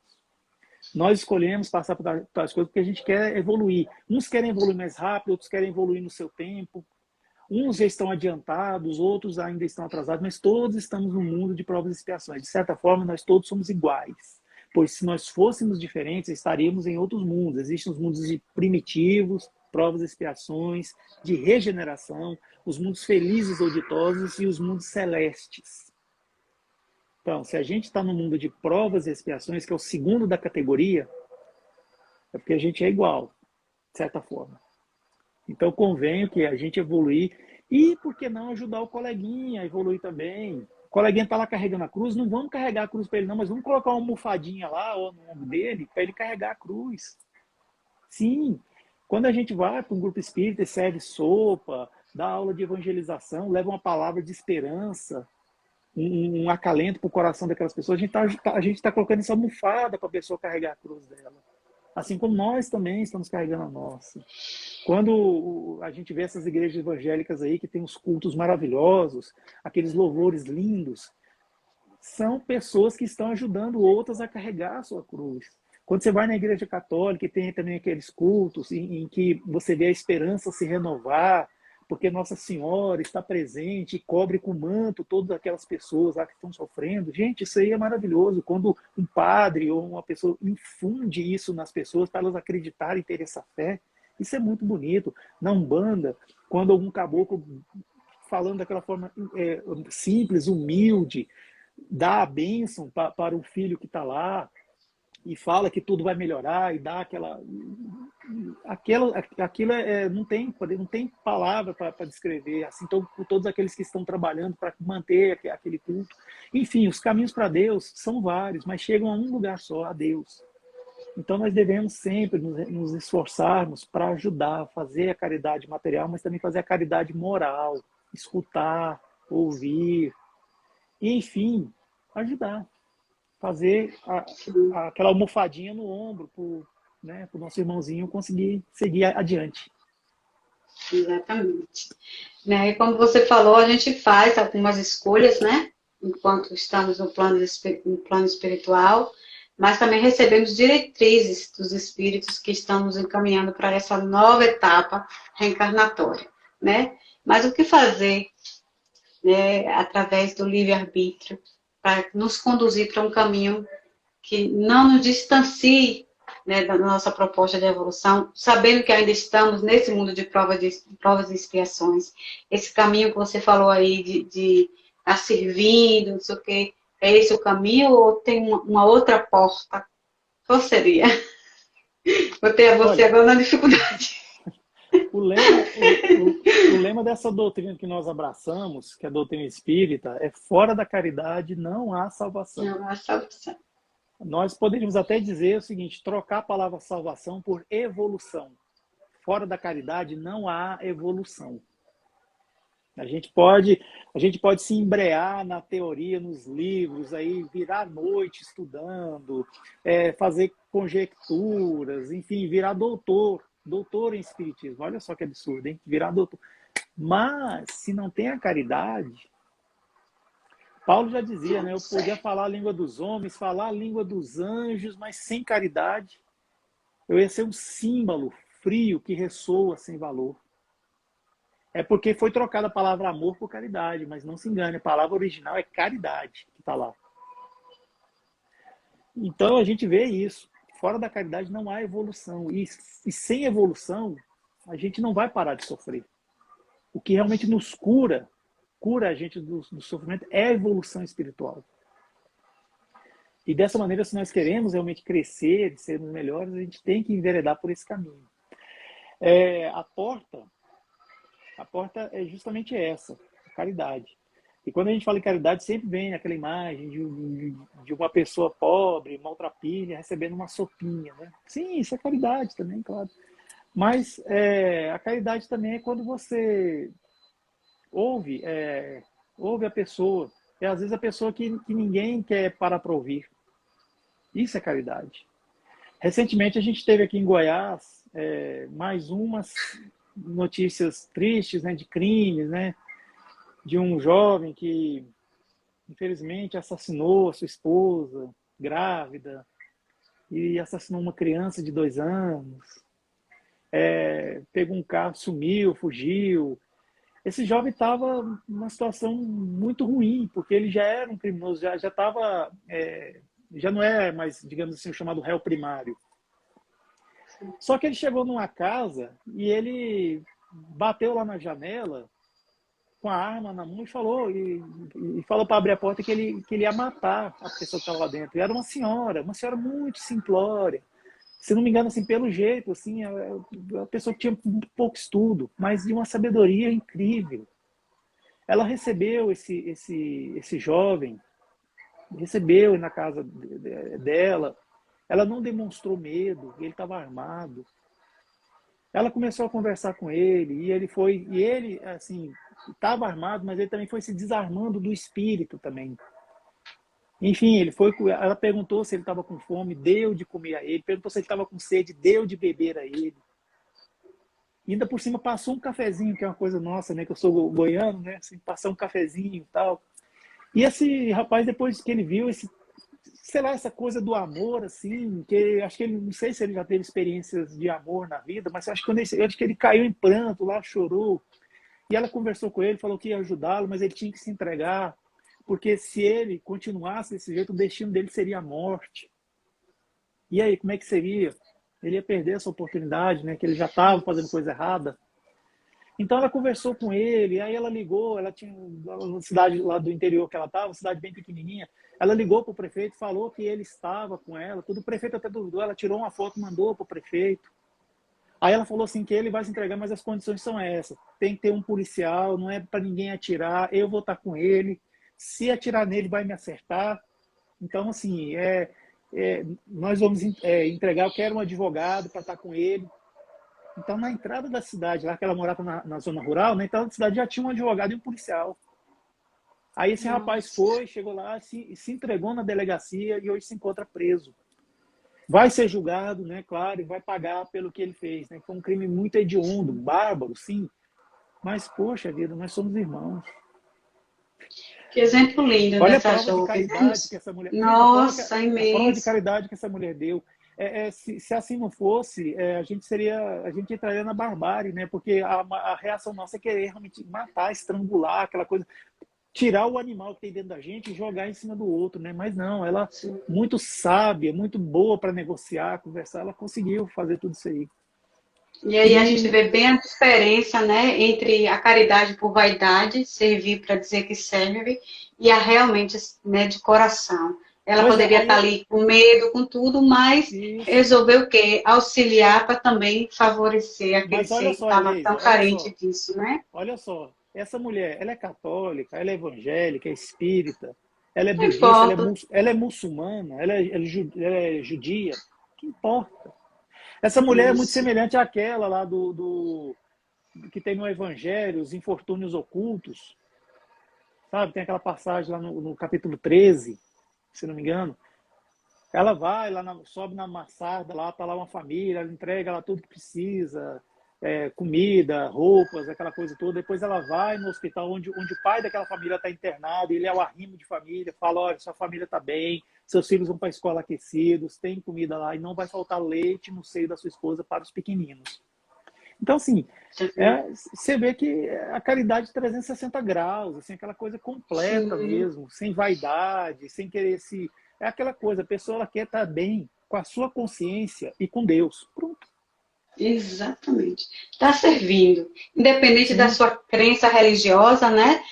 Nós escolhemos passar por as coisas porque a gente quer evoluir. Uns querem evoluir mais rápido, outros querem evoluir no seu tempo. Uns já estão adiantados, outros ainda estão atrasados, mas todos estamos no mundo de provas e expiações. De certa forma, nós todos somos iguais. Pois se nós fôssemos diferentes, estaríamos em outros mundos. Existem os mundos de primitivos, provas e expiações, de regeneração, os mundos felizes ou ditosos e os mundos celestes. Então, se a gente está no mundo de provas e expiações, que é o segundo da categoria, é porque a gente é igual, de certa forma. Então, convém que a gente evoluir e, por que não, ajudar o coleguinha a evoluir também. O coleguinha está lá carregando a cruz, não vamos carregar a cruz para ele não, mas vamos colocar uma almofadinha lá ou no ombro dele para ele carregar a cruz. Sim, quando a gente vai para um grupo espírita e serve sopa, dá aula de evangelização, leva uma palavra de esperança, um acalento para o coração daquelas pessoas, a gente tá colocando essa almofada para a pessoa carregar a cruz dela. Assim como nós também estamos carregando a nossa. Quando a gente vê essas igrejas evangélicas aí que tem os cultos maravilhosos, aqueles louvores lindos, são pessoas que estão ajudando outras a carregar a sua cruz. Quando você vai na igreja católica e tem também aqueles cultos em que você vê a esperança se renovar, porque Nossa Senhora está presente e cobre com manto todas aquelas pessoas lá que estão sofrendo. Gente, isso aí é maravilhoso. Quando um padre ou uma pessoa infunde isso nas pessoas para elas acreditarem e terem essa fé, isso é muito bonito. Na Umbanda, quando algum caboclo, falando daquela forma simples, humilde, dá a bênção para o filho que está lá, e fala que tudo vai melhorar e dá aquilo não tem palavra para descrever, assim, por todos aqueles que estão trabalhando para manter aquele culto. Enfim, os caminhos para Deus são vários, mas chegam a um lugar só, a Deus. Então nós devemos sempre nos esforçarmos para ajudar, fazer a caridade material, mas também fazer a caridade moral, escutar, ouvir, e, enfim, ajudar. Fazer aquela almofadinha no ombro né, para o nosso irmãozinho conseguir seguir adiante. Exatamente. Né? E como você falou, a gente faz algumas escolhas, né? Enquanto estamos no plano espiritual, mas também recebemos diretrizes dos espíritos que estamos encaminhando para essa nova etapa reencarnatória, né? Mas o que fazer, né, através do livre-arbítrio para nos conduzir para um caminho que não nos distancie, né, da nossa proposta de evolução, sabendo que ainda estamos nesse mundo de provas e expiações. Esse caminho que você falou aí de estar servindo, não sei o quê, é esse o caminho ou tem uma outra porta? Qual seria? Botei a você agora na dificuldade. O lema dessa doutrina que nós abraçamos, que é a doutrina espírita, é fora da caridade não há salvação. Não há salvação. Nós poderíamos até dizer o seguinte, trocar a palavra salvação por evolução. Fora da caridade não há evolução. A gente pode se embrear na teoria, nos livros, aí virar a noite estudando, fazer conjecturas, enfim, virar doutor em espiritismo. Olha só que absurdo, hein? Virar doutor. Mas, se não tem a caridade, Paulo já dizia, né? Eu podia falar a língua dos homens, falar a língua dos anjos, mas sem caridade, eu ia ser um símbolo frio que ressoa sem valor. É porque foi trocada a palavra amor por caridade, mas não se engane, a palavra original é caridade, que está lá. Então a gente vê isso. Fora da caridade não há evolução. E sem evolução, a gente não vai parar de sofrer. O que realmente nos cura a gente do sofrimento, é a evolução espiritual. E dessa maneira, se nós queremos realmente crescer, sermos melhores, a gente tem que enveredar por esse caminho. A porta é justamente essa, a caridade. E quando a gente fala em caridade, sempre vem aquela imagem de uma pessoa pobre, maltrapilha, recebendo uma sopinha, né? Sim, isso é caridade também, claro. Mas a caridade também é quando você ouve a pessoa. E às vezes a pessoa que ninguém quer parar para ouvir. Isso é caridade. Recentemente a gente teve aqui em Goiás mais umas notícias tristes, né, de crimes, né, de um jovem que infelizmente assassinou a sua esposa grávida e assassinou uma criança de 2 anos. Pegou um carro, sumiu, fugiu. Esse jovem estava numa situação muito ruim, porque ele já era um criminoso, já estava, já não é mais, digamos assim, o chamado réu primário. Só que ele chegou numa casa e ele bateu lá na janela com a arma na mão e falou para abrir a porta que ele ia matar a pessoa que estava lá dentro. E era uma senhora muito simplória. Se não me engano, assim, pelo jeito, assim, a pessoa que tinha pouco estudo, mas de uma sabedoria incrível. Ela recebeu esse jovem, recebeu na casa dela. Ela não demonstrou medo, ele estava armado. Ela começou a conversar com ele, e ele assim, estava armado, mas ele também foi se desarmando do espírito também. Enfim, ela perguntou se ele estava com fome, deu de comer a ele. Perguntou se ele estava com sede, deu de beber a ele. E ainda por cima passou um cafezinho, que é uma coisa nossa, né? Que eu sou goiano, né? Assim, passar um cafezinho e tal. E esse rapaz, depois que ele viu essa coisa do amor, assim, que acho que ele, não sei se ele já teve experiências de amor na vida, mas acho que ele caiu em pranto lá, chorou. E ela conversou com ele, falou que ia ajudá-lo, mas ele tinha que se entregar. Porque se ele continuasse desse jeito, o destino dele seria a morte. E aí, como é que seria? Ele ia perder essa oportunidade, né? Que ele já estava fazendo coisa errada. Então ela conversou com ele, aí ela ligou, ela tinha uma cidade lá do interior que ela estava, uma cidade bem pequenininha. Ela ligou para o prefeito, falou que ele estava com ela, tudo. O prefeito até duvidou, ela tirou uma foto, mandou para o prefeito. Aí ela falou assim que ele vai se entregar, mas as condições são essas. Tem que ter um policial, não é para ninguém atirar, eu vou estar com ele. Se atirar nele, vai me acertar. Então, assim, nós vamos entregar, eu quero um advogado para estar com ele. Então, na entrada da cidade, lá que ela morava na zona rural, na entrada da cidade já tinha um advogado e um policial. Aí esse rapaz chegou lá, se entregou na delegacia e hoje se encontra preso. vai ser julgado, né, claro, e vai pagar pelo que ele fez, né? Foi um crime muito hediondo, bárbaro, sim, mas, poxa vida, nós somos irmãos. Que exemplo lindo Olha a dessa prova de jovem. caridade que essa mulher... Gente, Nossa, a prova de imenso. caridade que essa mulher deu. Se assim não fosse, a gente entraria na barbárie, né? Porque a reação nossa é querer realmente matar, estrangular, aquela coisa, tirar o animal que tem dentro da gente e jogar em cima do outro, né? Mas não, ela Sim. muito sábia, muito boa para negociar, conversar, ela conseguiu fazer tudo isso aí. E aí a gente E vê bem a diferença, né, entre a caridade por vaidade, servir para dizer que serve, e a realmente, né, de coração. Ela pois é, poderia estar ali com medo, com tudo, mas isso. resolveu o quê? Auxiliar para também favorecer aquele Mas olha ser que só, estava Geise, tão carente disso, né? olha só. Essa mulher, ela é católica, ela é evangélica, é espírita, ela é Não budista, importa. ela é muçulmana, ela é judia. O que importa? Essa mulher é muito Isso. semelhante àquela lá que tem no Evangelho, os infortúnios ocultos. Sabe? Tem aquela passagem lá no capítulo 13, se não me engano. Ela vai, sobe na mansarda, lá está lá uma família, ela entrega lá tudo que precisa, comida, roupas, aquela coisa toda. Depois ela vai no hospital onde o pai daquela família está internado, ele é o arrimo de família, fala, olha, sua família está bem, seus filhos vão para a escola aquecidos, tem comida lá e não vai faltar leite no seio da sua esposa para os pequeninos. Então, assim, você vê que a caridade 360 graus, assim, aquela coisa completa Sim. mesmo, sem vaidade, sem querer se... É aquela coisa, a pessoa ela quer estar bem com a sua consciência e com Deus. Pronto. Exatamente. Está servindo. Independente da Sim. sua crença religiosa, né?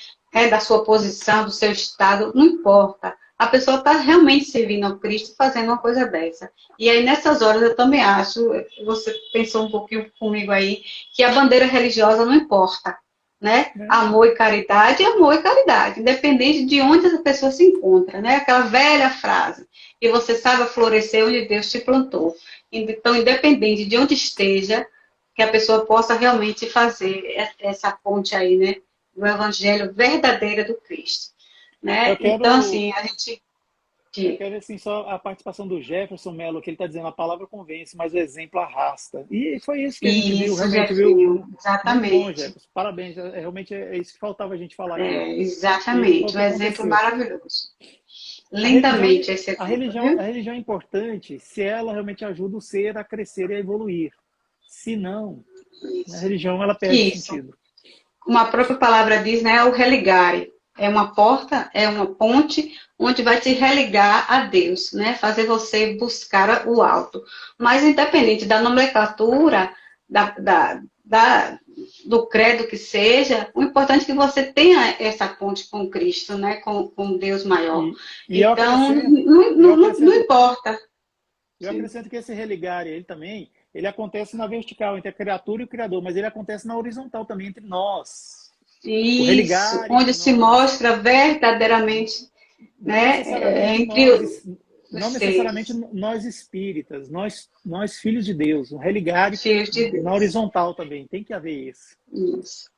Da sua posição, do seu estado, não importa. A pessoa está realmente servindo ao Cristo, fazendo uma coisa dessa. E aí, nessas horas, eu também acho, você pensou um pouquinho comigo aí, que a bandeira religiosa não importa, né? Amor e caridade é amor e caridade, independente de onde essa pessoa se encontra, né? Aquela velha frase, que você sabe florescer onde Deus te plantou. Então, independente de onde esteja, que a pessoa possa realmente fazer essa ponte aí, né? Do evangelho verdadeiro do Cristo, né? Eu Então, quero, assim, a gente... eu quero assim, só a participação do Jefferson Mello, que ele está dizendo a palavra convence, mas o exemplo arrasta. E foi isso que a gente viu, Isso, realmente viu. Jefinho, Muito bom, exatamente. Jefferson. Parabéns. Realmente é isso que faltava a gente falar aqui. E foi o Exatamente, um que exemplo aconteceu. maravilhoso. A religião, Lindamente esse exemplo, a viu? religião é importante se ela realmente ajuda o ser a crescer e a evoluir. Se não, a Isso. religião ela perde Isso. sentido. Como a própria palavra diz, né? É o religare. É uma porta, é uma ponte onde vai te religar a Deus, né? Fazer você buscar o alto. Mas independente da nomenclatura, do credo que seja, o importante é que você tenha essa ponte com Cristo, né? Com Deus maior. E Então, não importa. eu acrescento que esse religar, ele também, ele acontece na vertical, entre a criatura e o Criador, mas ele acontece na horizontal também, entre nós. O Isso, religar onde entre se nós. mostra verdadeiramente, Não né? necessariamente Entre os não necessariamente seres, nós espíritas, nós filhos de Deus, um religar filhos de na Deus. horizontal também, tem que haver isso. Isso.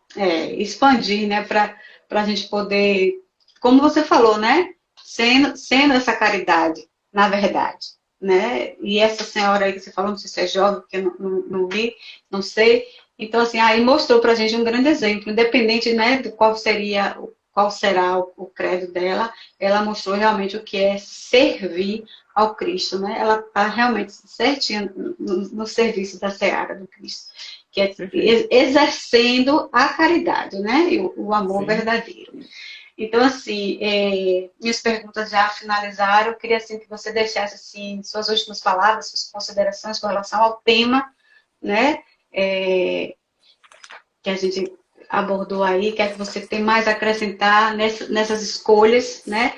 Expandir, né, para a gente poder, como você falou, né, sendo essa caridade, na verdade, né, e essa senhora aí que você falou, não sei se é jovem, porque eu não vi, não sei, então, assim, aí mostrou para a gente um grande exemplo, independente, né, de qual será o credo dela, ela mostrou realmente o que é servir ao Cristo, né, ela está realmente certinha no serviço da seara do Cristo, que é Perfeito. exercendo a caridade, né? E o amor Sim. verdadeiro. Então, assim, minhas perguntas já finalizaram. Eu queria, assim, que você deixasse, assim, suas últimas palavras, suas considerações com relação ao tema, né? Que a gente abordou aí. Quer que você tem mais a acrescentar nessas escolhas, né?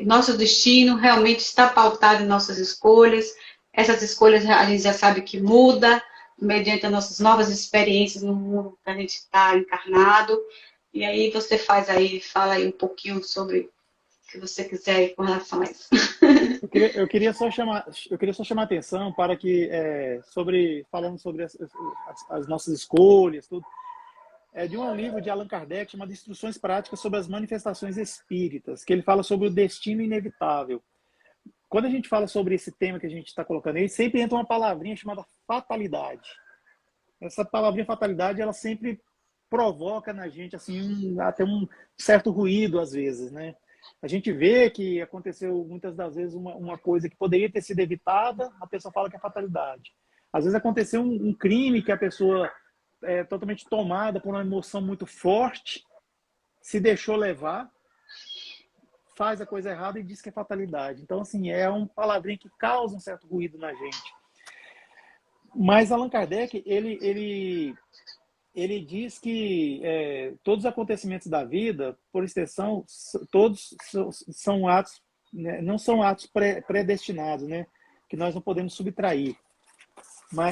Nosso destino realmente está pautado em nossas escolhas. Essas escolhas a gente já sabe que muda, mediante as nossas novas experiências no mundo que a gente está encarnado. E aí você fala aí um pouquinho sobre o que você quiser aí com relação a isso. Eu queria só chamar a atenção para que, falando sobre as nossas escolhas, tudo, de um livro de Allan Kardec chamado Instruções Práticas sobre as Manifestações Espíritas, que ele fala sobre o destino inevitável. quando a gente fala sobre esse tema que a gente está colocando aí, sempre entra uma palavrinha chamada fatalidade. Essa palavrinha fatalidade, ela sempre provoca na gente assim até um certo ruído às vezes, né? A gente vê que aconteceu muitas das vezes uma coisa que poderia ter sido evitada, a pessoa fala que é fatalidade. Às vezes aconteceu um crime que a pessoa é totalmente tomada por uma emoção muito forte, se deixou levar, faz a coisa errada e diz que é fatalidade. Então, assim, é um palavrinho que causa um certo ruído na gente. Mas Allan Kardec, ele diz que todos os acontecimentos da vida, por extensão, todos são atos, né, não são atos predestinados, né, que nós não podemos subtrair.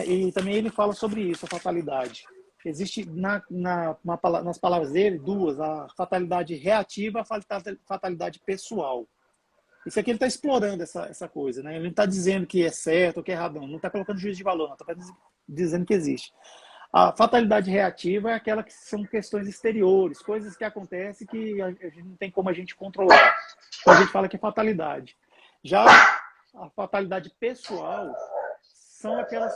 E também ele fala sobre isso, a fatalidade. Existe nas palavras dele duas, a fatalidade reativa e a fatalidade pessoal. Isso aqui ele está explorando essa coisa, né? Ele não está dizendo que é certo ou que é errado, não está colocando juízo de valor, não, está dizendo que existe. A fatalidade reativa é aquela que são questões exteriores, coisas que acontecem que a gente não tem como a gente controlar. Então a gente fala que é fatalidade. Já a fatalidade pessoal são aquelas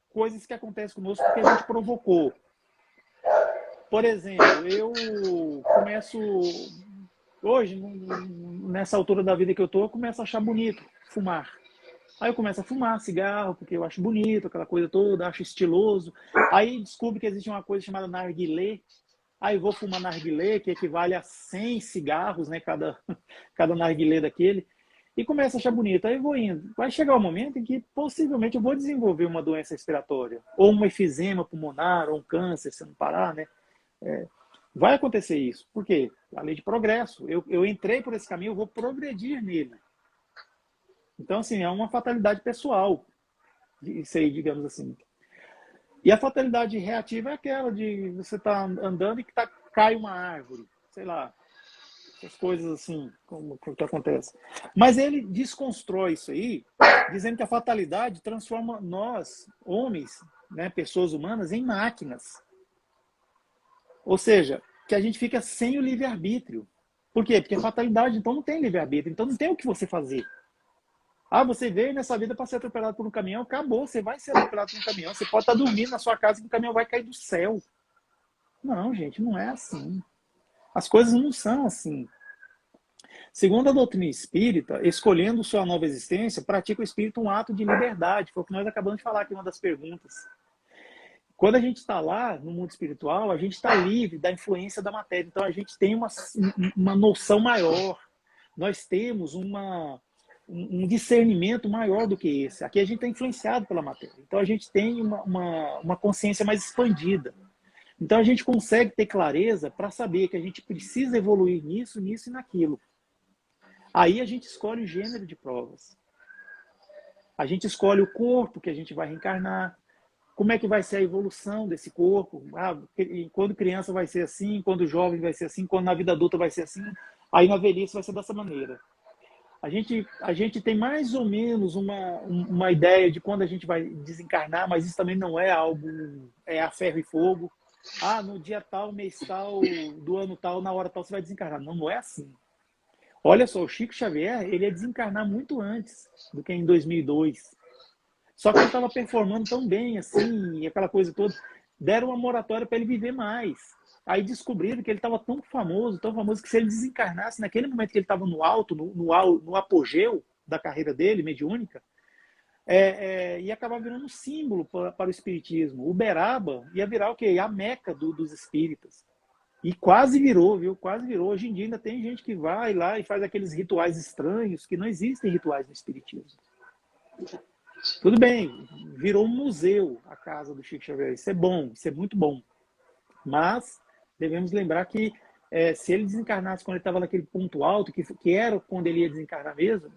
coisas que acontecem conosco porque a gente provocou. Por exemplo, eu começo hoje, nessa altura da vida que eu tô, eu começo a achar bonito fumar. Aí eu começo a fumar cigarro, porque eu acho bonito, aquela coisa toda, acho estiloso. Aí descubro que existe uma coisa chamada narguilé. Aí vou fumar narguilé, que equivale a 100 cigarros, né, cada narguilé daquele. E começo a achar bonito. Aí eu vou indo. Vai chegar um momento em que possivelmente eu vou desenvolver uma doença respiratória. Ou um efizema pulmonar, ou um câncer, se não parar, né? Vai acontecer isso. Por quê? A lei de progresso. Eu entrei por esse caminho, eu vou progredir nele. Então, assim, é uma fatalidade pessoal. Isso aí, digamos assim. E a fatalidade reativa é aquela de você estar andando e que cai uma árvore. Sei lá. Essas coisas assim, como que acontece. Mas ele desconstrói isso aí, dizendo que a fatalidade transforma nós, homens, né, pessoas humanas, em máquinas. Ou seja, que a gente fica sem o livre-arbítrio. Por quê? Porque a fatalidade, então, não tem livre-arbítrio. Então, não tem o que você fazer. Ah, você veio nessa vida para ser atropelado por um caminhão, acabou, você vai ser atropelado por um caminhão. Você pode estar dormindo na sua casa e o caminhão vai cair do céu. Não, gente, não é assim. As coisas não são assim. Segundo a doutrina espírita, escolhendo sua nova existência, pratica o espírito um ato de liberdade. Foi o que nós acabamos de falar aqui em uma das perguntas. Quando a gente está lá no mundo espiritual, a gente está livre da influência da matéria. Então a gente tem uma noção maior. Nós temos um discernimento maior do que esse. Aqui a gente está influenciado pela matéria. Então a gente tem uma consciência mais expandida. Então a gente consegue ter clareza para saber que a gente precisa evoluir nisso, nisso e naquilo. Aí a gente escolhe o gênero de provas. A gente escolhe o corpo que a gente vai reencarnar. Como é que vai ser a evolução desse corpo? Quando criança vai ser assim, quando jovem vai ser assim, quando na vida adulta vai ser assim, aí na velhice vai ser dessa maneira. A gente tem mais ou menos uma ideia de quando a gente vai desencarnar, mas isso também não é algo a ferro e fogo. No dia tal, mês tal, do ano tal, na hora tal, você vai desencarnar. Não, não é assim. Olha só, o Chico Xavier, ele ia desencarnar muito antes do que em 2002. Só que ele estava performando tão bem, assim, aquela coisa toda. Deram uma moratória para ele viver mais. Aí descobriram que ele estava tão famoso, que se ele desencarnasse, naquele momento que ele estava no alto, no apogeu da carreira dele, mediúnica, ia acabar virando um símbolo para o espiritismo. Uberaba ia virar o quê? A Meca dos espíritas. E quase virou, viu? Quase virou. Hoje em dia ainda tem gente que vai lá e faz aqueles rituais estranhos, que não existem rituais no espiritismo. Tudo bem, virou um museu a casa do Chico Xavier. Isso é bom, isso é muito bom. Mas devemos lembrar que se ele desencarnasse quando ele estava naquele ponto alto, que era quando ele ia desencarnar mesmo,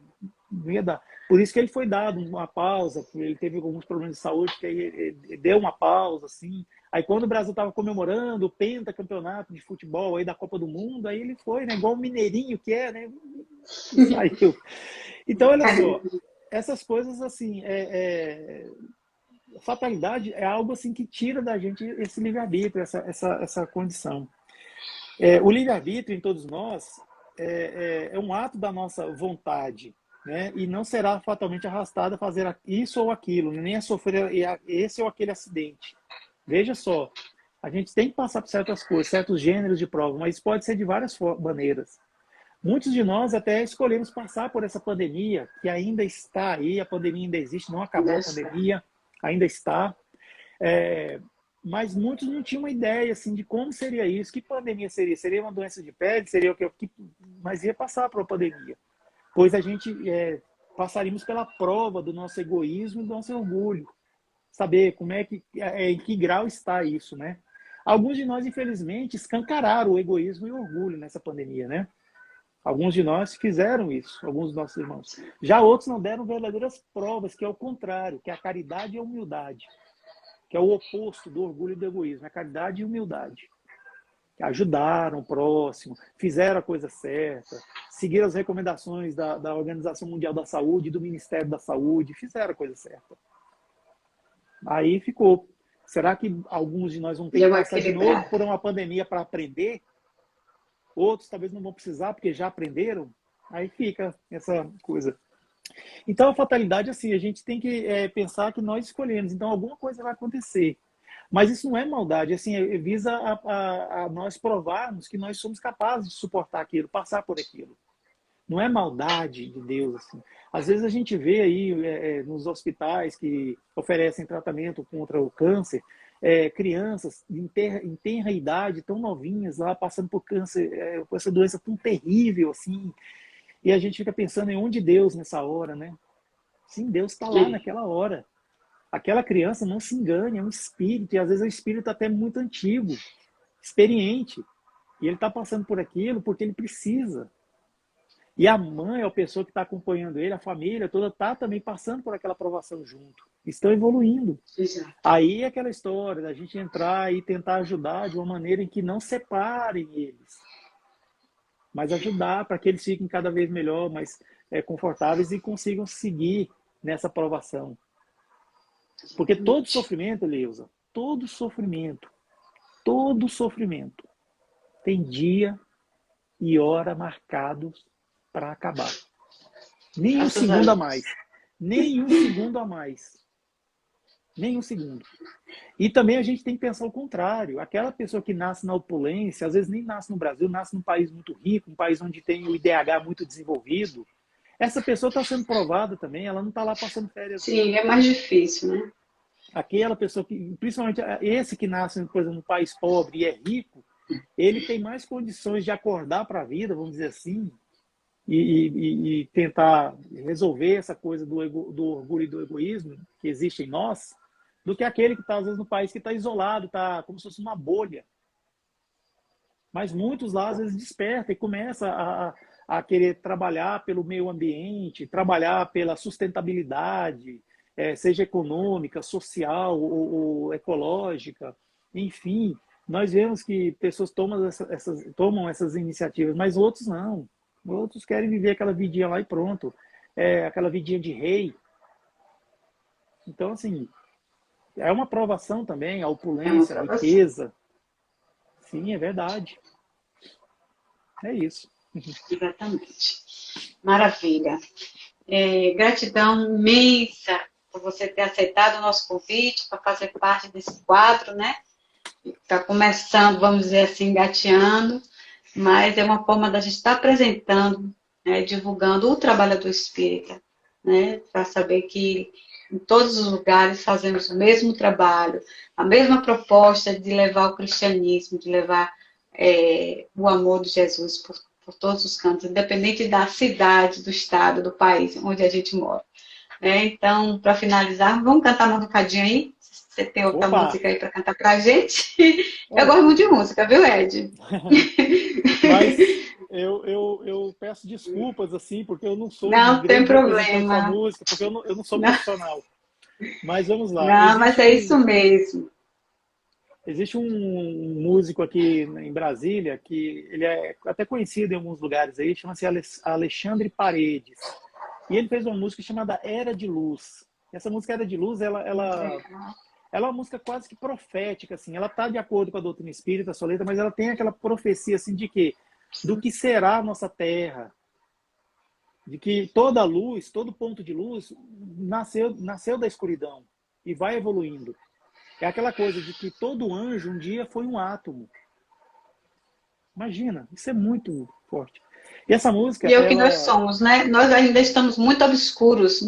não ia dar. Por isso que ele foi dado uma pausa, ele teve alguns problemas de saúde, que aí ele deu uma pausa, assim. Aí quando o Brasil estava comemorando o pentacampeonato de futebol aí da Copa do Mundo, aí ele foi, né? Igual o Mineirinho que é, né? Saiu. Então, olha só, essas coisas assim, fatalidade é algo assim que tira da gente esse livre-arbítrio, essa condição. O livre-arbítrio em todos nós é um ato da nossa vontade, né? E não será fatalmente arrastada a fazer isso ou aquilo, nem a sofrer esse ou aquele acidente. Veja só, a gente tem que passar por certas coisas, certos gêneros de prova, mas pode ser de várias maneiras. Muitos de nós até escolhemos passar por essa pandemia, que ainda está aí, a pandemia ainda existe, não acabou a pandemia, ainda está. Mas muitos não tinham uma ideia assim, de como seria isso, que pandemia seria. Seria uma doença de pele, seria o que mas ia passar por uma pandemia. Pois a gente passaríamos pela prova do nosso egoísmo e do nosso orgulho. Saber como em que grau está isso, né? Alguns de nós, infelizmente, escancararam o egoísmo e o orgulho nessa pandemia, né? Alguns de nós fizeram isso, alguns dos nossos irmãos. Já outros não deram verdadeiras provas, que é o contrário, que é a caridade e a humildade, que é o oposto do orgulho e do egoísmo, a caridade e a humildade. Ajudaram o próximo, fizeram a coisa certa, seguiram as recomendações da Organização Mundial da Saúde e do Ministério da Saúde, fizeram a coisa certa. Aí ficou. Será que alguns de nós vão ter que passar de novo por uma pandemia para aprender? Outros talvez não vão precisar porque já aprenderam. Aí fica essa coisa. Então a fatalidade, assim, a gente tem que pensar que nós escolhemos. Então alguma coisa vai acontecer. Mas isso não é maldade, assim, visa a nós provarmos que nós somos capazes de suportar aquilo, passar por aquilo. Não é maldade de Deus, assim. Às vezes a gente vê aí nos hospitais que oferecem tratamento contra o câncer, crianças em tenra idade, tão novinhas, lá passando por câncer, por essa doença tão terrível, assim. E a gente fica pensando em onde Deus nessa hora, né? Sim, Deus está lá naquela hora. Aquela criança, não se engane, é um espírito, e às vezes é um espírito até muito antigo, experiente. E ele está passando por aquilo porque ele precisa. E a mãe, a pessoa que está acompanhando ele, a família toda, está também passando por aquela aprovação junto. Estão evoluindo. Exato. Aí é aquela história da gente entrar e tentar ajudar de uma maneira em que não separem eles. Mas ajudar para que eles fiquem cada vez melhor, mais confortáveis e consigam seguir nessa aprovação. Porque todo sofrimento, Leusa, todo sofrimento tem dia e hora marcados para acabar. Nem um segundo a mais. Nem um segundo a mais. Nem um segundo. E também a gente tem que pensar o contrário. Aquela pessoa que nasce na opulência, às vezes nem nasce no Brasil, nasce num país muito rico, um país onde tem o IDH muito desenvolvido. Essa pessoa está sendo provada também, ela não está lá passando férias. Sim, é mais difícil, né? Aquela pessoa que, principalmente esse que nasce, por exemplo, num país pobre e é rico, ele tem mais condições de acordar para a vida, vamos dizer assim, e tentar resolver essa coisa do orgulho e do egoísmo que existe em nós, do que aquele que está, às vezes, no país que está isolado, está como se fosse uma bolha. Mas muitos lá, às vezes, despertam e começam a querer trabalhar pelo meio ambiente, trabalhar pela sustentabilidade, seja econômica, social ou ecológica, enfim. Nós vemos que pessoas tomam essas iniciativas, mas outros não. Outros querem viver aquela vidinha lá e pronto. Aquela vidinha de rei. Então, assim, é uma provação também, a opulência, a riqueza. Sim, é verdade. É isso. Exatamente. Maravilha. Gratidão imensa por você ter aceitado o nosso convite para fazer parte desse quadro, né? Está começando, vamos dizer assim, engateando, mas é uma forma da gente estar apresentando, né, divulgando o trabalhador espírita, né, para saber que em todos os lugares fazemos o mesmo trabalho, a mesma proposta de levar o cristianismo, de levar o amor de Jesus por todos os cantos, independente da cidade, do estado, do país onde a gente mora. Então, para finalizar, vamos cantar um bocadinho aí? Você tem outra música aí para cantar para a gente? Eu gosto muito de música, viu, Ed? Mas eu peço desculpas, assim, porque eu não sou não um tem grande representante problema. da música, porque eu não sou profissional. Mas vamos lá. Não, mas é isso mesmo. Existe um músico aqui em Brasília, que ele é até conhecido em alguns lugares aí, chama-se Alexandre Paredes. E ele fez uma música chamada Era de Luz. Essa música Era de Luz, ela é uma música quase que profética, assim. Ela está de acordo com a doutrina espírita, a sua letra, mas ela tem aquela profecia, assim, de quê? Do que será a nossa terra. de que toda luz, todo ponto de luz nasceu da escuridão e vai evoluindo. É aquela coisa de que todo anjo um dia foi um átomo. Imagina, isso é muito forte. E essa música, E é o que nós ela... somos, né? Nós ainda estamos muito obscuros,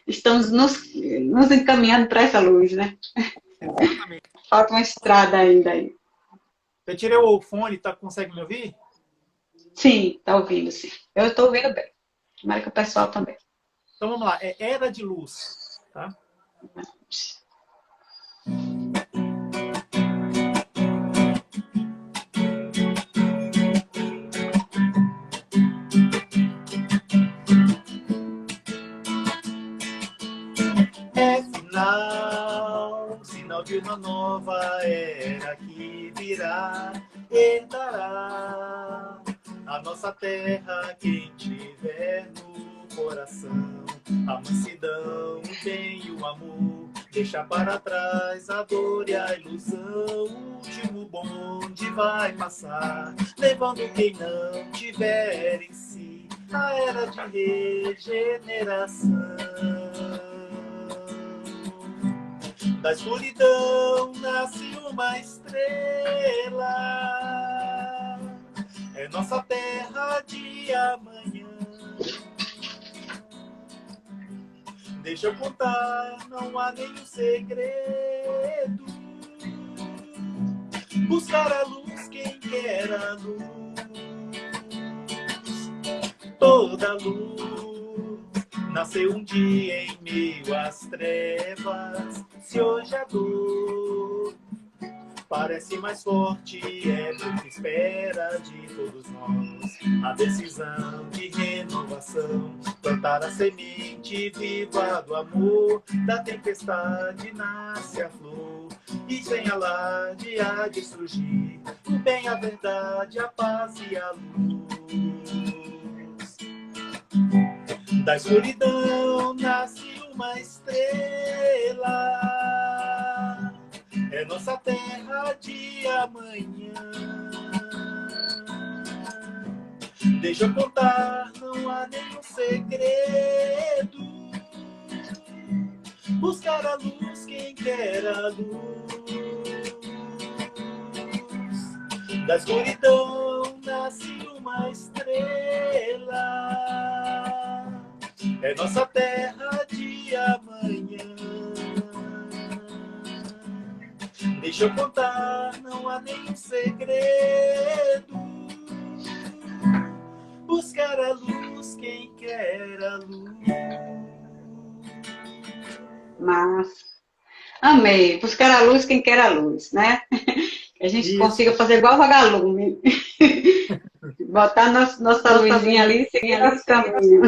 estamos nos encaminhando para essa luz, né? Exatamente. Falta uma estrada ainda aí. Eu tirei o fone, tá, consegue me ouvir? Sim, tá ouvindo, sim. Eu estou ouvindo bem. Tomara que o pessoal também. Então vamos lá, é Era de Luz, tá? É sinal de uma nova era que virá, herdará a nossa terra quem tiver no coração a mansidão, o bem e o amor, deixa para trás a dor e a ilusão. O último bonde vai passar, levando quem não tiver em si a era de regeneração. Da escuridão nasce uma estrela, é nossa terra de amanhã. Deixa eu contar, não há nenhum segredo. Buscar a luz quem quer a luz. Toda luz nasceu um dia em meio às trevas. Se hoje a dor parece mais forte, é porque espera de todos nós a decisão de renovação, plantar a semente viva do amor. Da tempestade nasce a flor, e sem alarde há de surgir o bem, a verdade, a paz e a luz. Da escuridão nasce uma estrela, é nossa terra de amanhã. Deixa eu contar, não há nenhum segredo. Buscar a luz quem quer a luz. Da escuridão nasce uma estrela, é nossa terra de amanhã. Deixa eu contar, não há nenhum segredo. Buscar a luz quem quer a luz. Mas, amei. Buscar a luz quem quer a luz, né? Que a gente consiga fazer igual vagalume. Botar nossa luzinha ali e seguir nosso caminho.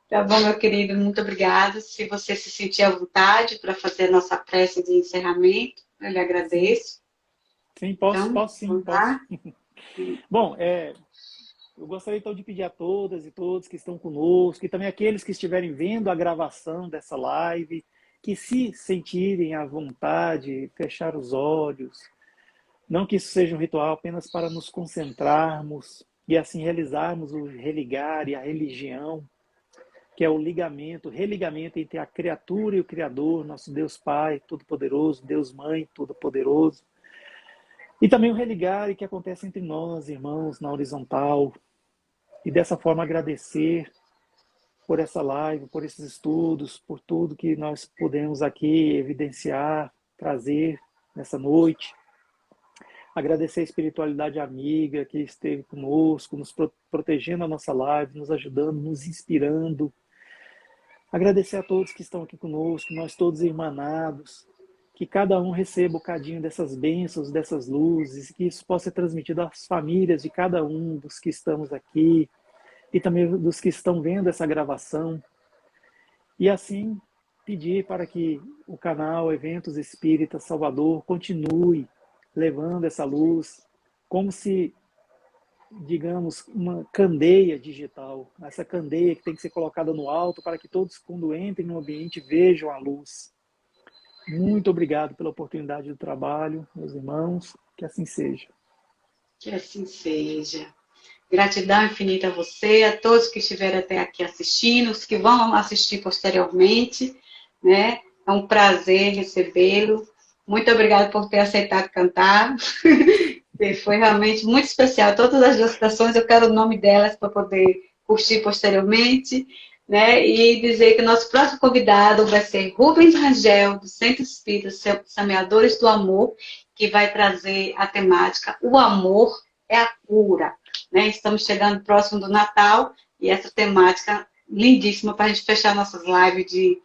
Tá bom, meu querido, muito obrigada. Se você se sentir à vontade para fazer a nossa prece de encerramento, eu lhe agradeço. Sim, posso, Então, posso sim, vamos posso. lá. Bom, eu gostaria então de pedir a todas e todos que estão conosco, e também aqueles que estiverem vendo a gravação dessa live, que se sentirem à vontade, fechar os olhos. Não que isso seja um ritual apenas para nos concentrarmos e assim realizarmos o religar e a religião, que é o religamento entre a criatura e o Criador, nosso Deus Pai Todo-Poderoso, Deus Mãe Todo-Poderoso. E também o religar que acontece entre nós, irmãos, na horizontal. E dessa forma agradecer por essa live, por esses estudos, por tudo que nós podemos aqui evidenciar, trazer nessa noite. Agradecer a espiritualidade amiga que esteve conosco, nos protegendo a nossa live, nos ajudando, nos inspirando. Agradecer a todos que estão aqui conosco, nós todos irmanados, que cada um receba um bocadinho dessas bênçãos, dessas luzes, que isso possa ser transmitido às famílias de cada um dos que estamos aqui e também dos que estão vendo essa gravação. E assim pedir para que o canal Eventos Espíritas Salvador continue levando essa luz como se, digamos, uma candeia digital, essa candeia que tem que ser colocada no alto para que todos, quando entrem no ambiente, vejam a luz. Muito obrigado pela oportunidade do trabalho, meus irmãos, que assim seja. Que assim seja. Gratidão infinita a você, a todos que estiveram até aqui assistindo, os que vão assistir posteriormente, né? É um prazer recebê-lo. Muito obrigada por ter aceitado cantar. Foi realmente muito especial. Todas as duas canções, eu quero o nome delas para poder curtir posteriormente, né? E dizer que o nosso próximo convidado vai ser Rubens Rangel, do Centro Espírita Semeadores do Amor, que vai trazer a temática O Amor é a Cura. Né? Estamos chegando próximo do Natal e essa temática lindíssima para a gente fechar nossas lives de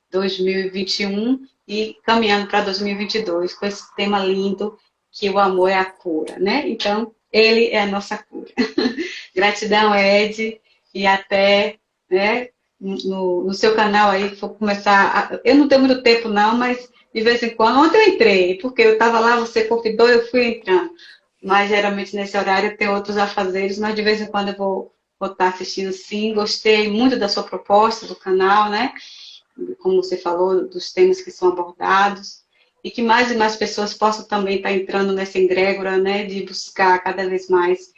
2021 e caminhando para 2022 com esse tema lindo que o amor é a cura, né? Então, ele é a nossa cura. Gratidão, Ed, e até, né, no seu canal aí, vou começar. Eu não tenho muito tempo, não, mas de vez em quando. Ontem eu entrei, porque eu estava lá, você convidou, eu fui entrando. Mas geralmente nesse horário tem outros afazeres, mas de vez em quando eu vou estar assistindo sim. Gostei muito da sua proposta, do canal, né? Como você falou, dos temas que são abordados. E que mais e mais pessoas possam também estar entrando nessa egrégora, né? De buscar cada vez mais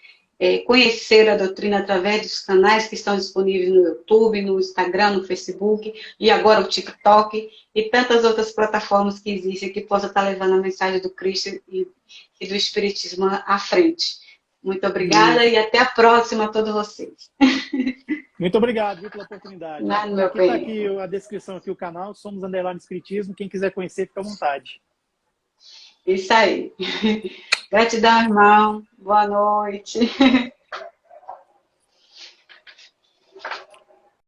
conhecer a doutrina através dos canais que estão disponíveis no YouTube, no Instagram, no Facebook, e agora o TikTok, e tantas outras plataformas que existem que possam estar levando a mensagem do Cristo e do Espiritismo à frente. Muito obrigada e até a próxima a todos vocês. Muito obrigado, viu, pela oportunidade. Nada, meu aqui bem. está aqui a descrição aqui, o canal, Somos Underline Espiritismo. Quem quiser conhecer, fica à vontade. Isso aí. Gratidão, irmão. Boa noite.